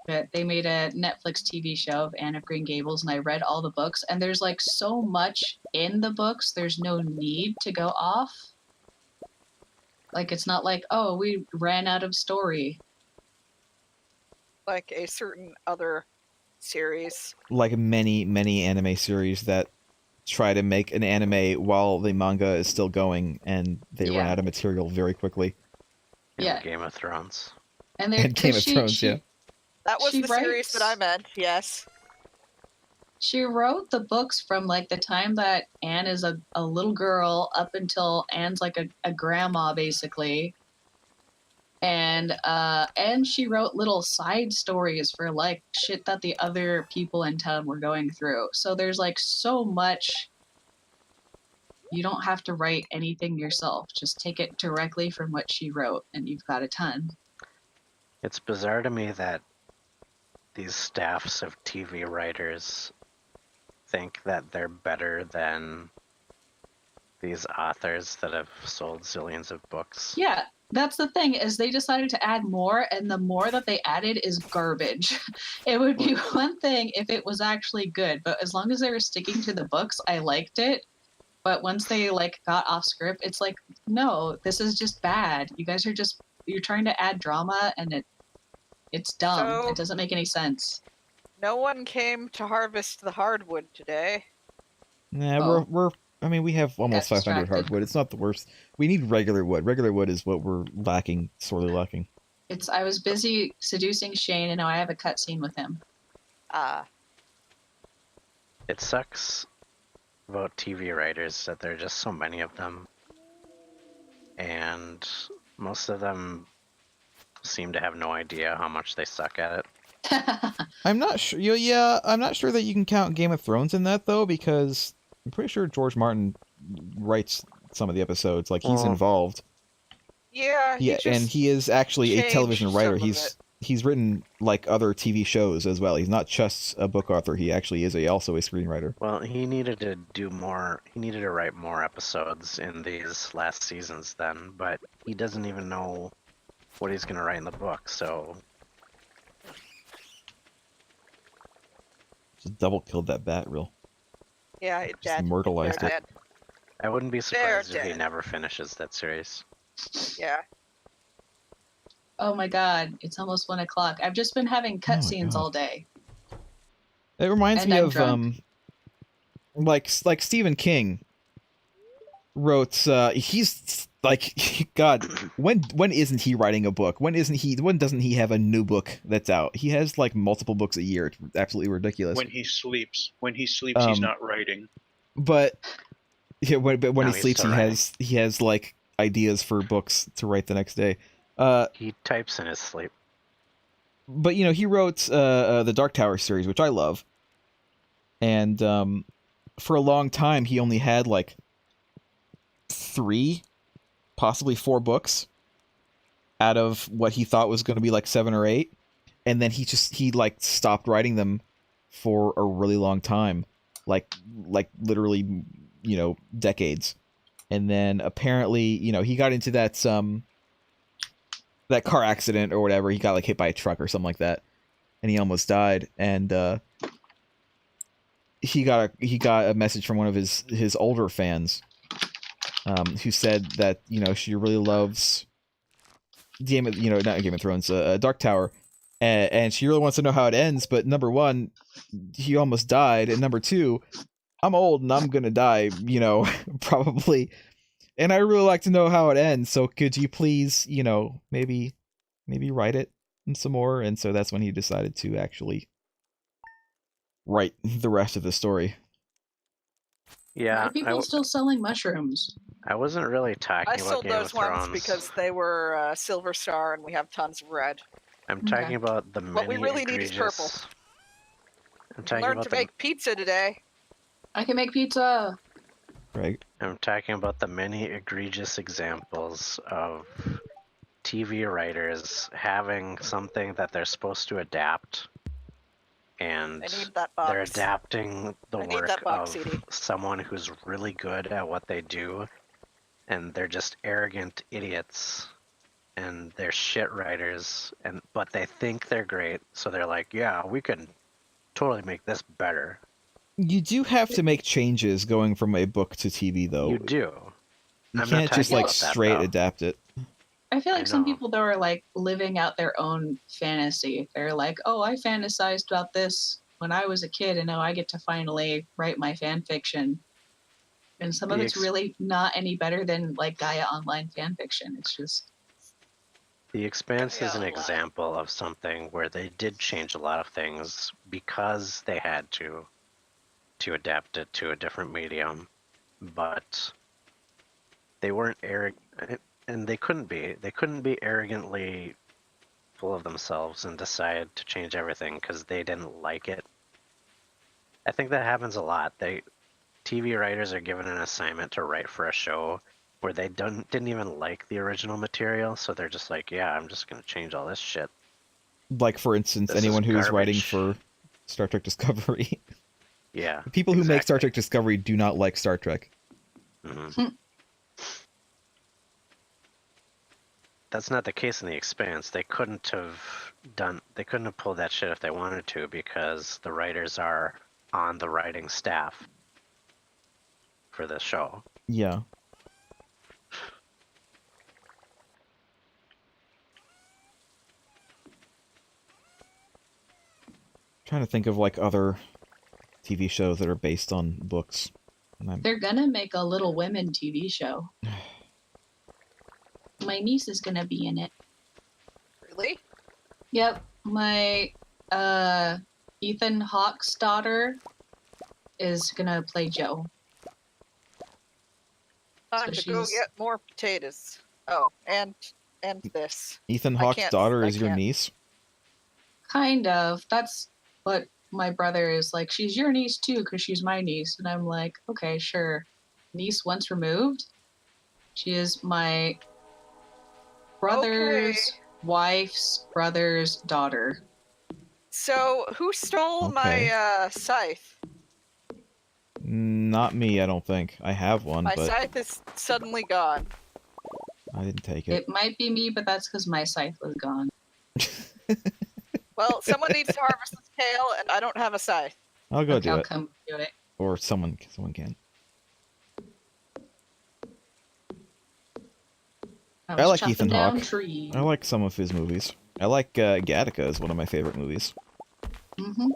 [SPEAKER 3] But they made a Netflix TV show of Anne of Green Gables, and I read all the books, and there's like so much in the books, there's no need to go off. Like, it's not like, oh, we ran out of story.
[SPEAKER 1] Like a certain other series.
[SPEAKER 4] Like many anime series that try to make an anime while the manga is still going, and they run
[SPEAKER 3] Yeah.
[SPEAKER 4] out of material very quickly.
[SPEAKER 6] In
[SPEAKER 3] Yeah.
[SPEAKER 6] Game of Thrones.
[SPEAKER 3] And,
[SPEAKER 4] And Game of Thrones, yeah.
[SPEAKER 1] That was
[SPEAKER 3] She
[SPEAKER 1] the series that I
[SPEAKER 3] writes-
[SPEAKER 1] meant, yes.
[SPEAKER 3] She wrote the books from like the time that Anne is a little girl up until Anne's like a grandma basically. And she wrote little side stories for like shit that the other people in town were going through. So there's like so much. You don't have to write anything yourself. Just take it directly from what she wrote and you've got a ton.
[SPEAKER 6] It's bizarre to me that these staffs of TV writers think that they're better than these authors that have sold zillions of books.
[SPEAKER 3] Yeah, that's the thing is they decided to add more, and the more that they added is garbage. It would be one thing if it was actually good, but as long as they were sticking to the books, I liked it. But once they like got off script, it's like, no, this is just bad. You guys are just you're trying to add drama, and it's dumb.
[SPEAKER 1] So-
[SPEAKER 3] It doesn't make any sense.
[SPEAKER 1] No one came to harvest the hardwood today.
[SPEAKER 4] Nah,
[SPEAKER 3] Oh.
[SPEAKER 4] we're. I mean, we have almost
[SPEAKER 3] Got
[SPEAKER 4] 500
[SPEAKER 3] distracted.
[SPEAKER 4] hardwood. It's not the worst. We need regular wood. Regular wood is what we're lacking, sorely lacking.
[SPEAKER 3] I was busy seducing Shane, and now I have a cutscene with him.
[SPEAKER 1] Ah,
[SPEAKER 6] It sucks about TV writers that there are just so many of them. And most of them seem to have no idea how much they suck at it.
[SPEAKER 4] I'm not sure. Yeah, I'm not sure that you can count Game of Thrones in that though, because I'm pretty sure George Martin writes some of the episodes. Like he's
[SPEAKER 6] Well,
[SPEAKER 4] involved.
[SPEAKER 1] yeah.
[SPEAKER 4] Yeah, and he is actually a
[SPEAKER 1] changed
[SPEAKER 4] television writer.
[SPEAKER 1] some of
[SPEAKER 4] He's written like other TV shows as well. He's not just a book author. He actually is also a screenwriter.
[SPEAKER 6] Well, he needed to do more. He needed to write more episodes in these last seasons then, but he doesn't even know what he's going to write in the book, so
[SPEAKER 4] Just double killed that bat real.
[SPEAKER 1] Yeah, it
[SPEAKER 4] Just
[SPEAKER 1] did.
[SPEAKER 4] immortalized
[SPEAKER 1] They're
[SPEAKER 4] it.
[SPEAKER 1] dead.
[SPEAKER 6] I wouldn't be surprised if he
[SPEAKER 1] dead.
[SPEAKER 6] never finishes that series.
[SPEAKER 1] Yeah.
[SPEAKER 3] Oh my god, it's almost 1 o'clock. I've just been having
[SPEAKER 4] my
[SPEAKER 3] cutscenes
[SPEAKER 4] God.
[SPEAKER 3] all day.
[SPEAKER 4] It reminds
[SPEAKER 3] And
[SPEAKER 4] me
[SPEAKER 3] I'm
[SPEAKER 4] of
[SPEAKER 3] drunk.
[SPEAKER 4] like Stephen King wrote. He's like God. When isn't he writing a book? When doesn't he have a new book that's out? He has like multiple books a year. It's absolutely ridiculous.
[SPEAKER 7] When he sleeps. When he sleeps, he's
[SPEAKER 4] Um,
[SPEAKER 7] not writing.
[SPEAKER 4] But yeah, when
[SPEAKER 6] No,
[SPEAKER 4] he
[SPEAKER 6] he's
[SPEAKER 4] sleeps,
[SPEAKER 6] still
[SPEAKER 4] he has like ideas for books to write the next day.
[SPEAKER 6] He types in his sleep.
[SPEAKER 4] But you know, he wrote the Dark Tower series, which I love, and for a long time he only had like 3, possibly 4 books out of what he thought was going to be like 7 or 8, and then he like stopped writing them for a really long time, like literally, decades. And then apparently, he got into that car accident or whatever. He got like hit by a truck or something like that, and he almost died. And he got a message from one of his older fans, who said that she really loves not Game of Thrones, Dark Tower, and she really wants to know how it ends. But number one, he almost died, and number two, I'm old and I'm gonna die, probably. And I really like to know how it ends, so could you please, maybe write it some more? And so that's when he decided to actually write the rest of the story.
[SPEAKER 3] Why
[SPEAKER 6] Yeah,
[SPEAKER 3] are people still selling mushrooms?
[SPEAKER 6] I wasn't really talking
[SPEAKER 1] I
[SPEAKER 6] about
[SPEAKER 1] sold
[SPEAKER 6] Game of
[SPEAKER 1] those ones
[SPEAKER 6] Thrones.
[SPEAKER 1] because they were Silver Star and we have tons of red.
[SPEAKER 6] I'm
[SPEAKER 3] Okay.
[SPEAKER 6] talking about the many
[SPEAKER 1] What we really need is purple.
[SPEAKER 6] I'm
[SPEAKER 1] I
[SPEAKER 6] talking
[SPEAKER 1] learned
[SPEAKER 6] about
[SPEAKER 1] to make pizza today.
[SPEAKER 3] I can make pizza.
[SPEAKER 4] Right?
[SPEAKER 6] I'm talking about the many egregious examples of TV writers having something that they're supposed to adapt, and
[SPEAKER 1] I need that box.
[SPEAKER 6] they're adapting the
[SPEAKER 1] I need
[SPEAKER 6] work
[SPEAKER 1] that box,
[SPEAKER 6] of
[SPEAKER 1] CD.
[SPEAKER 6] someone who's really good at what they do, and they're just arrogant idiots, and they're shit writers, but they think they're great, so they're like, yeah, we can totally make this better.
[SPEAKER 4] You do have to make changes going from a book to TV, though.
[SPEAKER 6] You do.
[SPEAKER 4] You
[SPEAKER 6] I'm not
[SPEAKER 4] can't just
[SPEAKER 6] talking
[SPEAKER 4] like
[SPEAKER 6] about that,
[SPEAKER 4] straight
[SPEAKER 6] though.
[SPEAKER 4] adapt it.
[SPEAKER 3] I feel
[SPEAKER 6] I
[SPEAKER 3] like some
[SPEAKER 6] know.
[SPEAKER 3] people though are like living out their own fantasy. They're like, oh, I fantasized about this when I was a kid, and now I get to finally write my fan fiction. And some of
[SPEAKER 6] The
[SPEAKER 3] it's really not any better than like Gaia Online fan fiction. It's just
[SPEAKER 6] The Expanse is an
[SPEAKER 1] Yeah.
[SPEAKER 6] example of something where they did change a lot of things because they had to adapt it to a different medium, but they weren't arrogant, and they couldn't be. They couldn't be arrogantly full of themselves and decide to change everything because they didn't like it. I think that happens a lot. TV writers are given an assignment to write for a show where they didn't even like the original material, so they're just like, yeah, I'm just gonna change all this shit.
[SPEAKER 4] Like, for instance,
[SPEAKER 6] This is
[SPEAKER 4] anyone who is writing
[SPEAKER 6] garbage.
[SPEAKER 4] for Star Trek Discovery.
[SPEAKER 6] Yeah.
[SPEAKER 4] The people who make Star
[SPEAKER 6] exactly.
[SPEAKER 4] Trek Discovery do not like Star Trek.
[SPEAKER 6] Mhm. That's not the case in The Expanse. They couldn't have pulled that shit if they wanted to because the writers are on the writing staff for the show.
[SPEAKER 4] Yeah. Trying to think of like other TV shows that are based on books. And
[SPEAKER 3] they're gonna make a Little Women TV show. My niece is gonna be in it.
[SPEAKER 1] Really?
[SPEAKER 3] Yep, my Ethan Hawke's daughter is gonna play Jo.
[SPEAKER 1] Time to go
[SPEAKER 3] she's-
[SPEAKER 1] get more potatoes. Oh, and this.
[SPEAKER 4] Ethan
[SPEAKER 1] I
[SPEAKER 4] Hawke's
[SPEAKER 1] can't-
[SPEAKER 4] daughter
[SPEAKER 1] I
[SPEAKER 4] is your
[SPEAKER 1] can't.
[SPEAKER 4] niece?
[SPEAKER 3] Kind of. That's what my brother is like. She's your niece too, because she's my niece. And I'm like, okay, sure. Niece once removed. She is my brother's wife's brother's daughter.
[SPEAKER 1] So, who stole
[SPEAKER 4] Okay.
[SPEAKER 1] my scythe?
[SPEAKER 4] Not me, I don't think. I have one,
[SPEAKER 1] My
[SPEAKER 4] but
[SPEAKER 1] scythe is suddenly gone.
[SPEAKER 4] I didn't take it.
[SPEAKER 3] It might be me, but that's because my scythe was gone.
[SPEAKER 1] Well, someone needs to harvest this kale, and I don't have a scythe.
[SPEAKER 4] I'll go
[SPEAKER 3] Okay,
[SPEAKER 4] do
[SPEAKER 3] I'll
[SPEAKER 4] it.
[SPEAKER 3] come do it.
[SPEAKER 4] Or someone can. I
[SPEAKER 3] was
[SPEAKER 4] like
[SPEAKER 3] chopping
[SPEAKER 4] Ethan
[SPEAKER 3] down
[SPEAKER 4] Hawke.
[SPEAKER 3] trees.
[SPEAKER 4] I like some of his movies. I like Gattaca is one of my favorite movies.
[SPEAKER 3] Mm-hmm.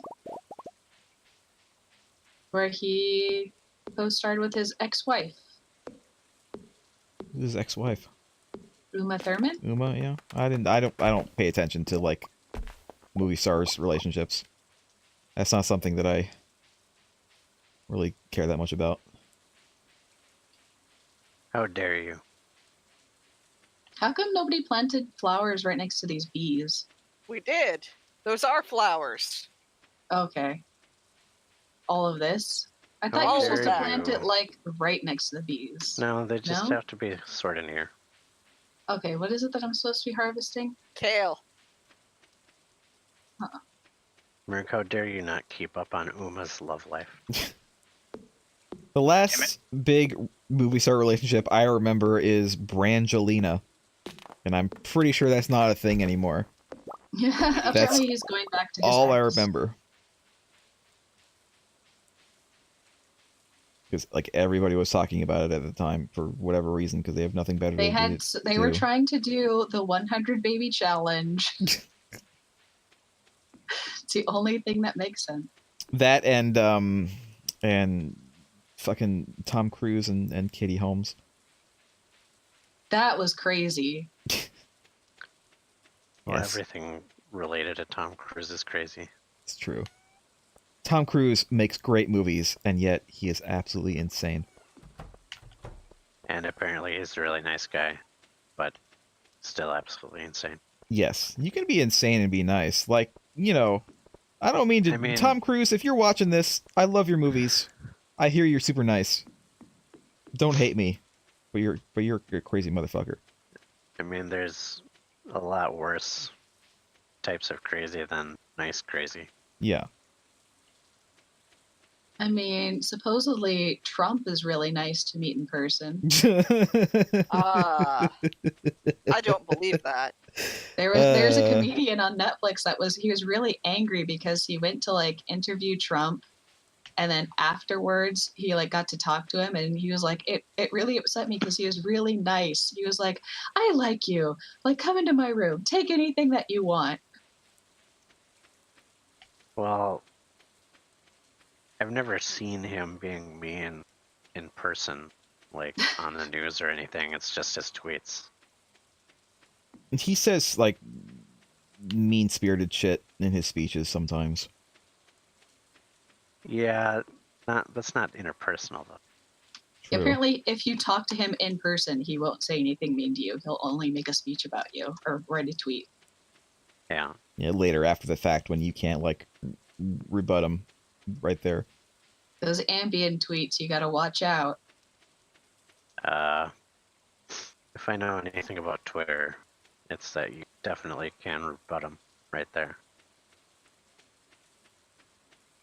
[SPEAKER 3] Where he co-starred with his ex-wife,
[SPEAKER 4] His ex-wife.
[SPEAKER 3] Uma Thurman.
[SPEAKER 4] Uma, yeah. I don't pay attention to like movie stars' relationships. That's not something that I really care that much about.
[SPEAKER 6] How dare you?
[SPEAKER 3] How come nobody planted flowers right next to these bees?
[SPEAKER 1] We did. Those are flowers.
[SPEAKER 3] Okay. All of this? I thought
[SPEAKER 6] How
[SPEAKER 3] you were
[SPEAKER 1] dare
[SPEAKER 3] supposed to
[SPEAKER 1] you.
[SPEAKER 3] plant it like right next to the bees.
[SPEAKER 6] No, they just
[SPEAKER 3] No?
[SPEAKER 6] have to be sort of near.
[SPEAKER 3] Okay, what is it that I'm supposed to be harvesting?
[SPEAKER 1] Kale.
[SPEAKER 6] Merg, how dare you not keep up on Uma's love life?
[SPEAKER 4] The last big movie star relationship I remember is Brangelina. And I'm pretty sure that's not a thing anymore.
[SPEAKER 3] Yeah, apparently he's going back to his
[SPEAKER 4] All I
[SPEAKER 3] ex.
[SPEAKER 4] remember. Because like everybody was talking about it at the time for whatever reason, because they have nothing better
[SPEAKER 3] They
[SPEAKER 4] to
[SPEAKER 3] had
[SPEAKER 4] do.
[SPEAKER 3] they were trying to do the 100 baby challenge. It's the only thing that makes sense.
[SPEAKER 4] That and fucking Tom Cruise and Katie Holmes.
[SPEAKER 3] That was crazy.
[SPEAKER 6] Well,
[SPEAKER 4] Yes.
[SPEAKER 6] everything related to Tom Cruise is crazy.
[SPEAKER 4] It's true. Tom Cruise makes great movies, and yet he is absolutely insane.
[SPEAKER 6] And apparently he's a really nice guy, but still absolutely insane.
[SPEAKER 4] Yes, you can be insane and be nice. Like, you know, I don't mean to...
[SPEAKER 6] I mean-
[SPEAKER 4] Tom Cruise, if you're watching this, I love your movies. I hear you're super nice. Don't hate me, but you're a crazy motherfucker.
[SPEAKER 6] I mean, there's a lot worse types of crazy than nice crazy.
[SPEAKER 4] Yeah.
[SPEAKER 3] I mean, supposedly Trump is really nice to meet in person.
[SPEAKER 1] I don't believe that.
[SPEAKER 3] There's a comedian on Netflix he was really angry because he went to like interview Trump, and then afterwards he like got to talk to him, and he was like, it really upset me because he was really nice. He was like, I like you, like come into my room, take anything that you want.
[SPEAKER 6] Well, I've never seen him being mean in person, like on the news or anything. It's just his tweets.
[SPEAKER 4] He says, like, mean-spirited shit in his speeches sometimes.
[SPEAKER 6] Yeah, that's not interpersonal though.
[SPEAKER 4] True.
[SPEAKER 3] Apparently, if you talk to him in person, he won't say anything mean to you. He'll only make a speech about you or write a tweet.
[SPEAKER 6] Yeah.
[SPEAKER 4] Yeah, later after the fact when you can't, like, rebut him right there.
[SPEAKER 3] Those ambient tweets, you gotta watch out.
[SPEAKER 6] If I know anything about Twitter, it's that you definitely can rebut him right there.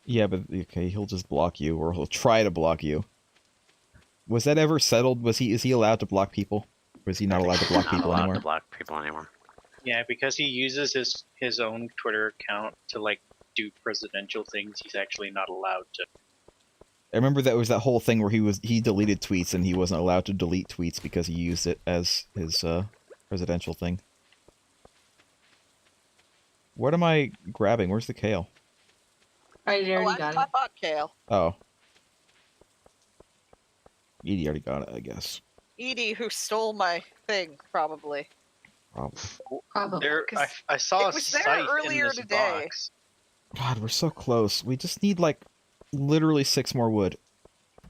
[SPEAKER 4] Yeah, but okay, he'll just block you, or he'll try to block you. Was that ever settled? Is he allowed to block people? Or is he not allowed to block
[SPEAKER 6] Not
[SPEAKER 4] people
[SPEAKER 6] allowed
[SPEAKER 4] anymore?
[SPEAKER 6] to block people anymore.
[SPEAKER 5] Yeah, because he uses his own Twitter account to like do presidential things. He's actually not allowed to.
[SPEAKER 4] I remember that was that whole thing where he deleted tweets and he wasn't allowed to delete tweets because he used it as his presidential thing. What am I grabbing? Where's the kale?
[SPEAKER 3] I already got it.
[SPEAKER 1] I bought kale.
[SPEAKER 4] Oh. Edie already got it, I guess.
[SPEAKER 1] Edie, who stole my thing, probably.
[SPEAKER 3] Probably.
[SPEAKER 5] There,
[SPEAKER 1] 'Cause
[SPEAKER 5] I saw
[SPEAKER 1] it
[SPEAKER 5] a
[SPEAKER 1] was there
[SPEAKER 5] scythe
[SPEAKER 1] earlier
[SPEAKER 5] in this
[SPEAKER 1] today.
[SPEAKER 5] box.
[SPEAKER 4] God, we're so close. We just need, like, literally 6 more wood.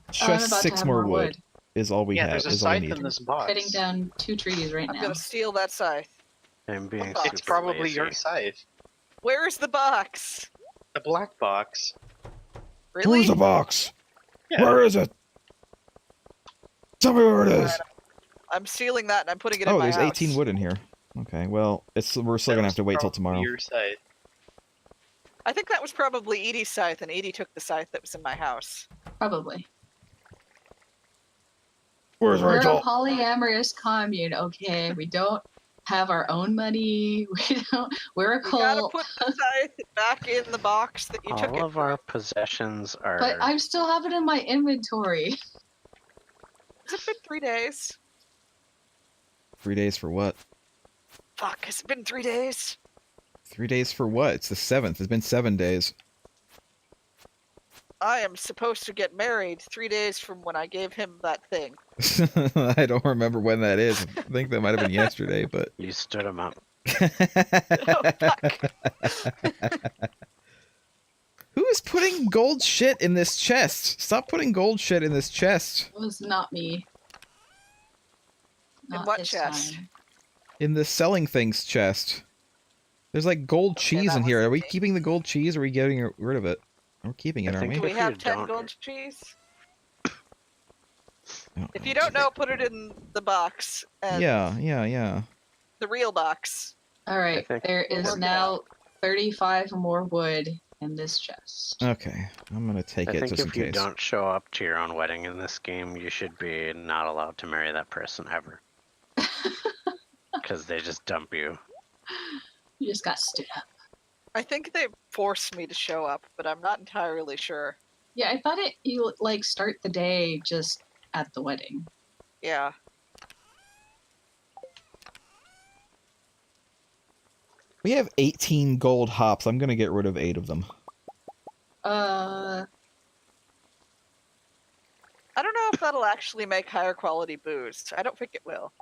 [SPEAKER 3] I'm
[SPEAKER 4] Just
[SPEAKER 3] about to
[SPEAKER 4] 6
[SPEAKER 3] have
[SPEAKER 4] more wood is all we
[SPEAKER 5] Yeah,
[SPEAKER 4] have.
[SPEAKER 5] there's a
[SPEAKER 4] Is all we
[SPEAKER 5] scythe
[SPEAKER 4] need.
[SPEAKER 5] in this box.
[SPEAKER 3] Cutting down 2 trees right
[SPEAKER 1] I'm
[SPEAKER 3] now.
[SPEAKER 1] gonna steal that scythe.
[SPEAKER 6] I'm being
[SPEAKER 1] It's
[SPEAKER 6] super
[SPEAKER 5] It's probably
[SPEAKER 6] lazy.
[SPEAKER 5] your scythe.
[SPEAKER 1] Where's the box?
[SPEAKER 5] The black box.
[SPEAKER 1] Really?
[SPEAKER 4] Where's the box?
[SPEAKER 5] Yeah.
[SPEAKER 4] Where is it? Tell me where it is.
[SPEAKER 1] I'm stealing that and I'm putting it in
[SPEAKER 4] Oh,
[SPEAKER 1] my
[SPEAKER 4] there's
[SPEAKER 1] house.
[SPEAKER 4] 18 wood in here. Okay, well, we're still
[SPEAKER 5] That
[SPEAKER 4] gonna
[SPEAKER 5] was
[SPEAKER 4] have to wait till
[SPEAKER 5] probably
[SPEAKER 4] tomorrow.
[SPEAKER 5] Your scythe.
[SPEAKER 1] I think that was probably Edie's scythe, and Edie took the scythe that was in my house.
[SPEAKER 3] Probably.
[SPEAKER 4] Where's
[SPEAKER 3] We're a
[SPEAKER 4] Rachel?
[SPEAKER 3] polyamorous commune, okay? We don't have our own money. We're a
[SPEAKER 1] You gotta
[SPEAKER 3] cult.
[SPEAKER 1] put the scythe back in the box that you took
[SPEAKER 6] All
[SPEAKER 1] it
[SPEAKER 6] of
[SPEAKER 1] from.
[SPEAKER 6] our possessions are.
[SPEAKER 3] But I still have it in my inventory.
[SPEAKER 1] Has it been 3 days?
[SPEAKER 4] 3 days for what?
[SPEAKER 1] Fuck, has it been 3 days?
[SPEAKER 4] 3 days for what? It's the 7th. It's been 7 days.
[SPEAKER 1] I am supposed to get married 3 days from when I gave him that thing.
[SPEAKER 4] I don't remember when that is. I think that might have been yesterday, but...
[SPEAKER 6] You stood him up.
[SPEAKER 1] Oh, fuck.
[SPEAKER 4] Who is putting gold shit in this chest? Stop putting gold shit in this chest.
[SPEAKER 3] It was not me.
[SPEAKER 1] In
[SPEAKER 3] Not
[SPEAKER 1] what
[SPEAKER 3] this
[SPEAKER 1] chest?
[SPEAKER 3] time.
[SPEAKER 4] In the selling things chest. There's like gold
[SPEAKER 1] Okay,
[SPEAKER 4] cheese
[SPEAKER 1] that
[SPEAKER 4] in here.
[SPEAKER 1] wasn't
[SPEAKER 4] Are we
[SPEAKER 1] me.
[SPEAKER 4] keeping the gold cheese or are we getting rid of it? We're keeping it,
[SPEAKER 6] I
[SPEAKER 4] aren't
[SPEAKER 6] think
[SPEAKER 4] we?
[SPEAKER 1] Do we
[SPEAKER 6] If you
[SPEAKER 1] have 10
[SPEAKER 6] don't-
[SPEAKER 1] gold cheese?
[SPEAKER 4] Oh,
[SPEAKER 1] If you don't know, put it in the box. And
[SPEAKER 4] Yeah.
[SPEAKER 1] The real box.
[SPEAKER 3] All right,
[SPEAKER 6] think
[SPEAKER 3] there
[SPEAKER 6] we're
[SPEAKER 3] is
[SPEAKER 1] working
[SPEAKER 3] now 35 more wood in this chest.
[SPEAKER 4] Okay, I'm gonna take
[SPEAKER 6] I
[SPEAKER 4] it
[SPEAKER 6] think
[SPEAKER 4] just in
[SPEAKER 6] if you
[SPEAKER 4] case.
[SPEAKER 6] don't show up to your own wedding in this game, you should be not allowed to marry that person ever. Because they just dump you.
[SPEAKER 3] You just got stood up.
[SPEAKER 1] I think they forced me to show up, but I'm not entirely sure.
[SPEAKER 3] Yeah, I thought you like start the day just at the wedding.
[SPEAKER 1] Yeah.
[SPEAKER 4] We have 18 gold hops. I'm gonna get rid of 8 of them.
[SPEAKER 3] Uh,
[SPEAKER 1] I don't know if that'll actually make higher quality booze. I don't think it will.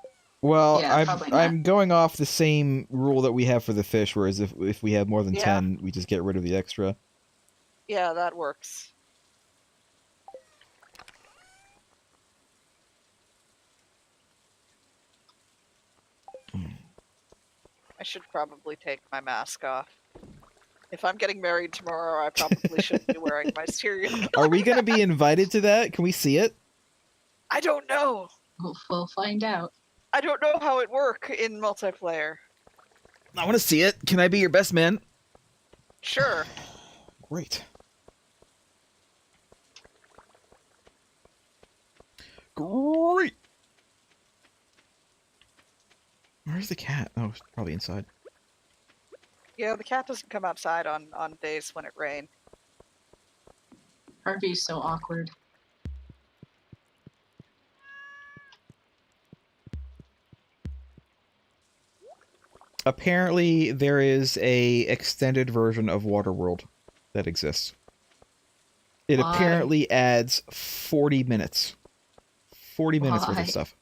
[SPEAKER 4] Well,
[SPEAKER 3] Yeah, probably not.
[SPEAKER 4] I'm going off the same rule that we have for the fish, whereas if we have more than
[SPEAKER 1] Yeah.
[SPEAKER 4] 10, we just get rid of the extra.
[SPEAKER 1] Yeah, that works. I should probably take my mask off. If I'm getting married tomorrow, I probably shouldn't be wearing my serial.
[SPEAKER 4] Are we gonna be invited to that? Can we see it?
[SPEAKER 1] I don't know.
[SPEAKER 3] we'll find out.
[SPEAKER 1] I don't know how it works in multiplayer.
[SPEAKER 4] I want to see it. Can I be your best man?
[SPEAKER 1] Sure.
[SPEAKER 4] Great. Great. Where's the cat? Oh, it's probably inside.
[SPEAKER 1] Yeah, the cat doesn't come outside on days when it rains.
[SPEAKER 3] Harvey's so awkward.
[SPEAKER 4] Apparently, there is a extended version of Waterworld that exists. It
[SPEAKER 3] Why?
[SPEAKER 4] apparently adds 40 minutes. 40 minutes worth
[SPEAKER 3] Why?
[SPEAKER 4] of stuff.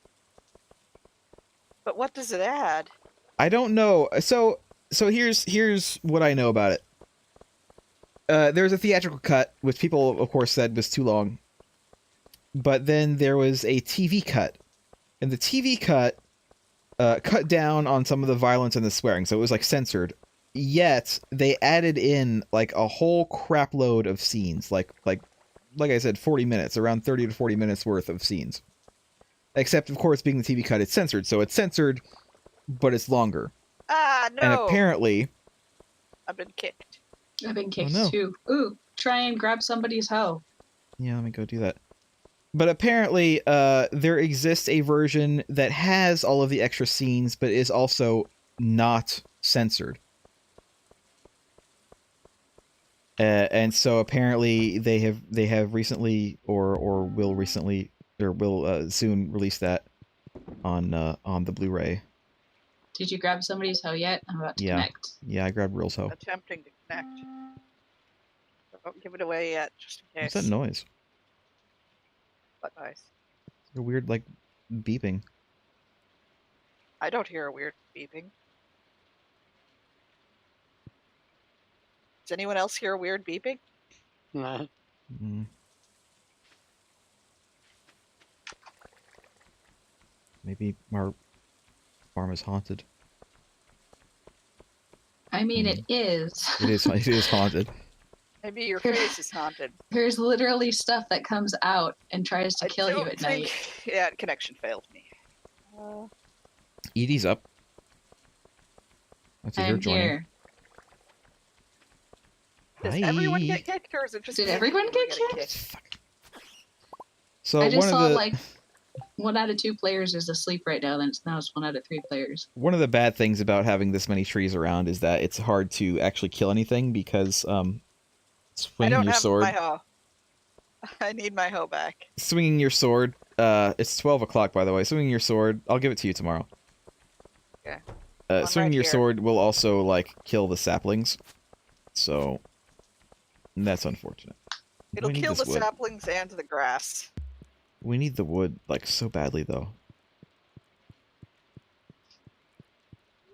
[SPEAKER 1] But what does it add?
[SPEAKER 4] I don't know. So here's what I know about it. There's a theatrical cut, which people, of course, said was too long. But then there was a TV cut. And the TV cut cut down on some of the violence and the swearing, so it was like censored. Yet they added in like a whole crap load of scenes, like I said, 40 minutes, around 30 to 40 minutes worth of scenes. Except, of course, being the TV cut, it's censored, so it's censored, but it's longer.
[SPEAKER 1] Ah, no!
[SPEAKER 4] And apparently,
[SPEAKER 1] I've been kicked.
[SPEAKER 3] I've been kicked
[SPEAKER 4] no.
[SPEAKER 3] too. Ooh, try and grab somebody's hoe.
[SPEAKER 4] yeah, let me go do that. But apparently, there exists a version that has all of the extra scenes, but is also not censored. And so apparently they have recently or will recently or will soon release that on the Blu-ray.
[SPEAKER 3] Did you grab somebody's hoe yet? I'm about to
[SPEAKER 4] Yeah.
[SPEAKER 3] connect.
[SPEAKER 4] Yeah, I grabbed Real's hoe.
[SPEAKER 1] Attempting to connect. Don't give it away yet, just in case.
[SPEAKER 4] What's that noise?
[SPEAKER 1] What noise?
[SPEAKER 4] A weird like beeping.
[SPEAKER 1] I don't hear a weird beeping. Does anyone else hear a weird beeping?
[SPEAKER 2] Nah.
[SPEAKER 4] Mm. Maybe our farm is haunted.
[SPEAKER 3] I mean, it is.
[SPEAKER 4] It is haunted.
[SPEAKER 1] Maybe your face is haunted.
[SPEAKER 3] There's literally stuff that comes out and tries to
[SPEAKER 1] I
[SPEAKER 3] kill you
[SPEAKER 1] don't
[SPEAKER 3] at
[SPEAKER 1] think...
[SPEAKER 3] night.
[SPEAKER 1] Yeah, connection failed me.
[SPEAKER 4] Edie's up. That's her
[SPEAKER 3] I'm
[SPEAKER 4] joining.
[SPEAKER 3] here.
[SPEAKER 1] Does
[SPEAKER 4] Hi.
[SPEAKER 1] everyone get kicked, or is it just
[SPEAKER 3] Did
[SPEAKER 1] me
[SPEAKER 3] everyone
[SPEAKER 1] who are
[SPEAKER 3] get
[SPEAKER 1] getting
[SPEAKER 3] kicked?
[SPEAKER 4] Fuck. So
[SPEAKER 3] I just
[SPEAKER 4] one
[SPEAKER 3] saw
[SPEAKER 4] of the
[SPEAKER 3] like 1 out of 2 players is asleep right now, and now it's 1 out of 3 players.
[SPEAKER 4] one of the bad things about having this many trees around is that it's hard to actually kill anything because
[SPEAKER 1] I
[SPEAKER 4] swinging
[SPEAKER 1] don't
[SPEAKER 4] your
[SPEAKER 1] have
[SPEAKER 4] sword.
[SPEAKER 1] my hoe. I need my hoe back.
[SPEAKER 4] Swinging your sword. It's 12 o'clock by the way. Swinging your sword. I'll give it to you tomorrow.
[SPEAKER 1] Okay. I'm
[SPEAKER 4] Swinging
[SPEAKER 1] right
[SPEAKER 4] your
[SPEAKER 1] here.
[SPEAKER 4] sword will also like kill the saplings. So that's unfortunate.
[SPEAKER 1] It'll
[SPEAKER 4] We need
[SPEAKER 1] kill
[SPEAKER 4] this
[SPEAKER 1] the
[SPEAKER 4] wood.
[SPEAKER 1] saplings and the grass.
[SPEAKER 4] We need the wood like so badly though.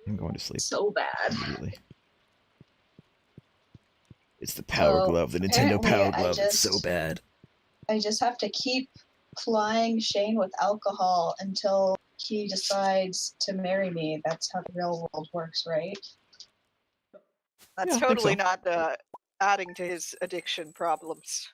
[SPEAKER 4] I'm going to sleep
[SPEAKER 3] So bad.
[SPEAKER 4] immediately. It's the power
[SPEAKER 3] So,
[SPEAKER 4] glove, the Nintendo
[SPEAKER 3] apparently
[SPEAKER 4] power
[SPEAKER 3] I
[SPEAKER 4] glove. It's so
[SPEAKER 3] just-
[SPEAKER 4] bad.
[SPEAKER 3] I just have to keep plying Shane with alcohol until he decides to marry me. That's how the real world works, right?
[SPEAKER 1] That's
[SPEAKER 4] Yeah, I think
[SPEAKER 1] totally
[SPEAKER 4] so.
[SPEAKER 1] not adding to his addiction problems.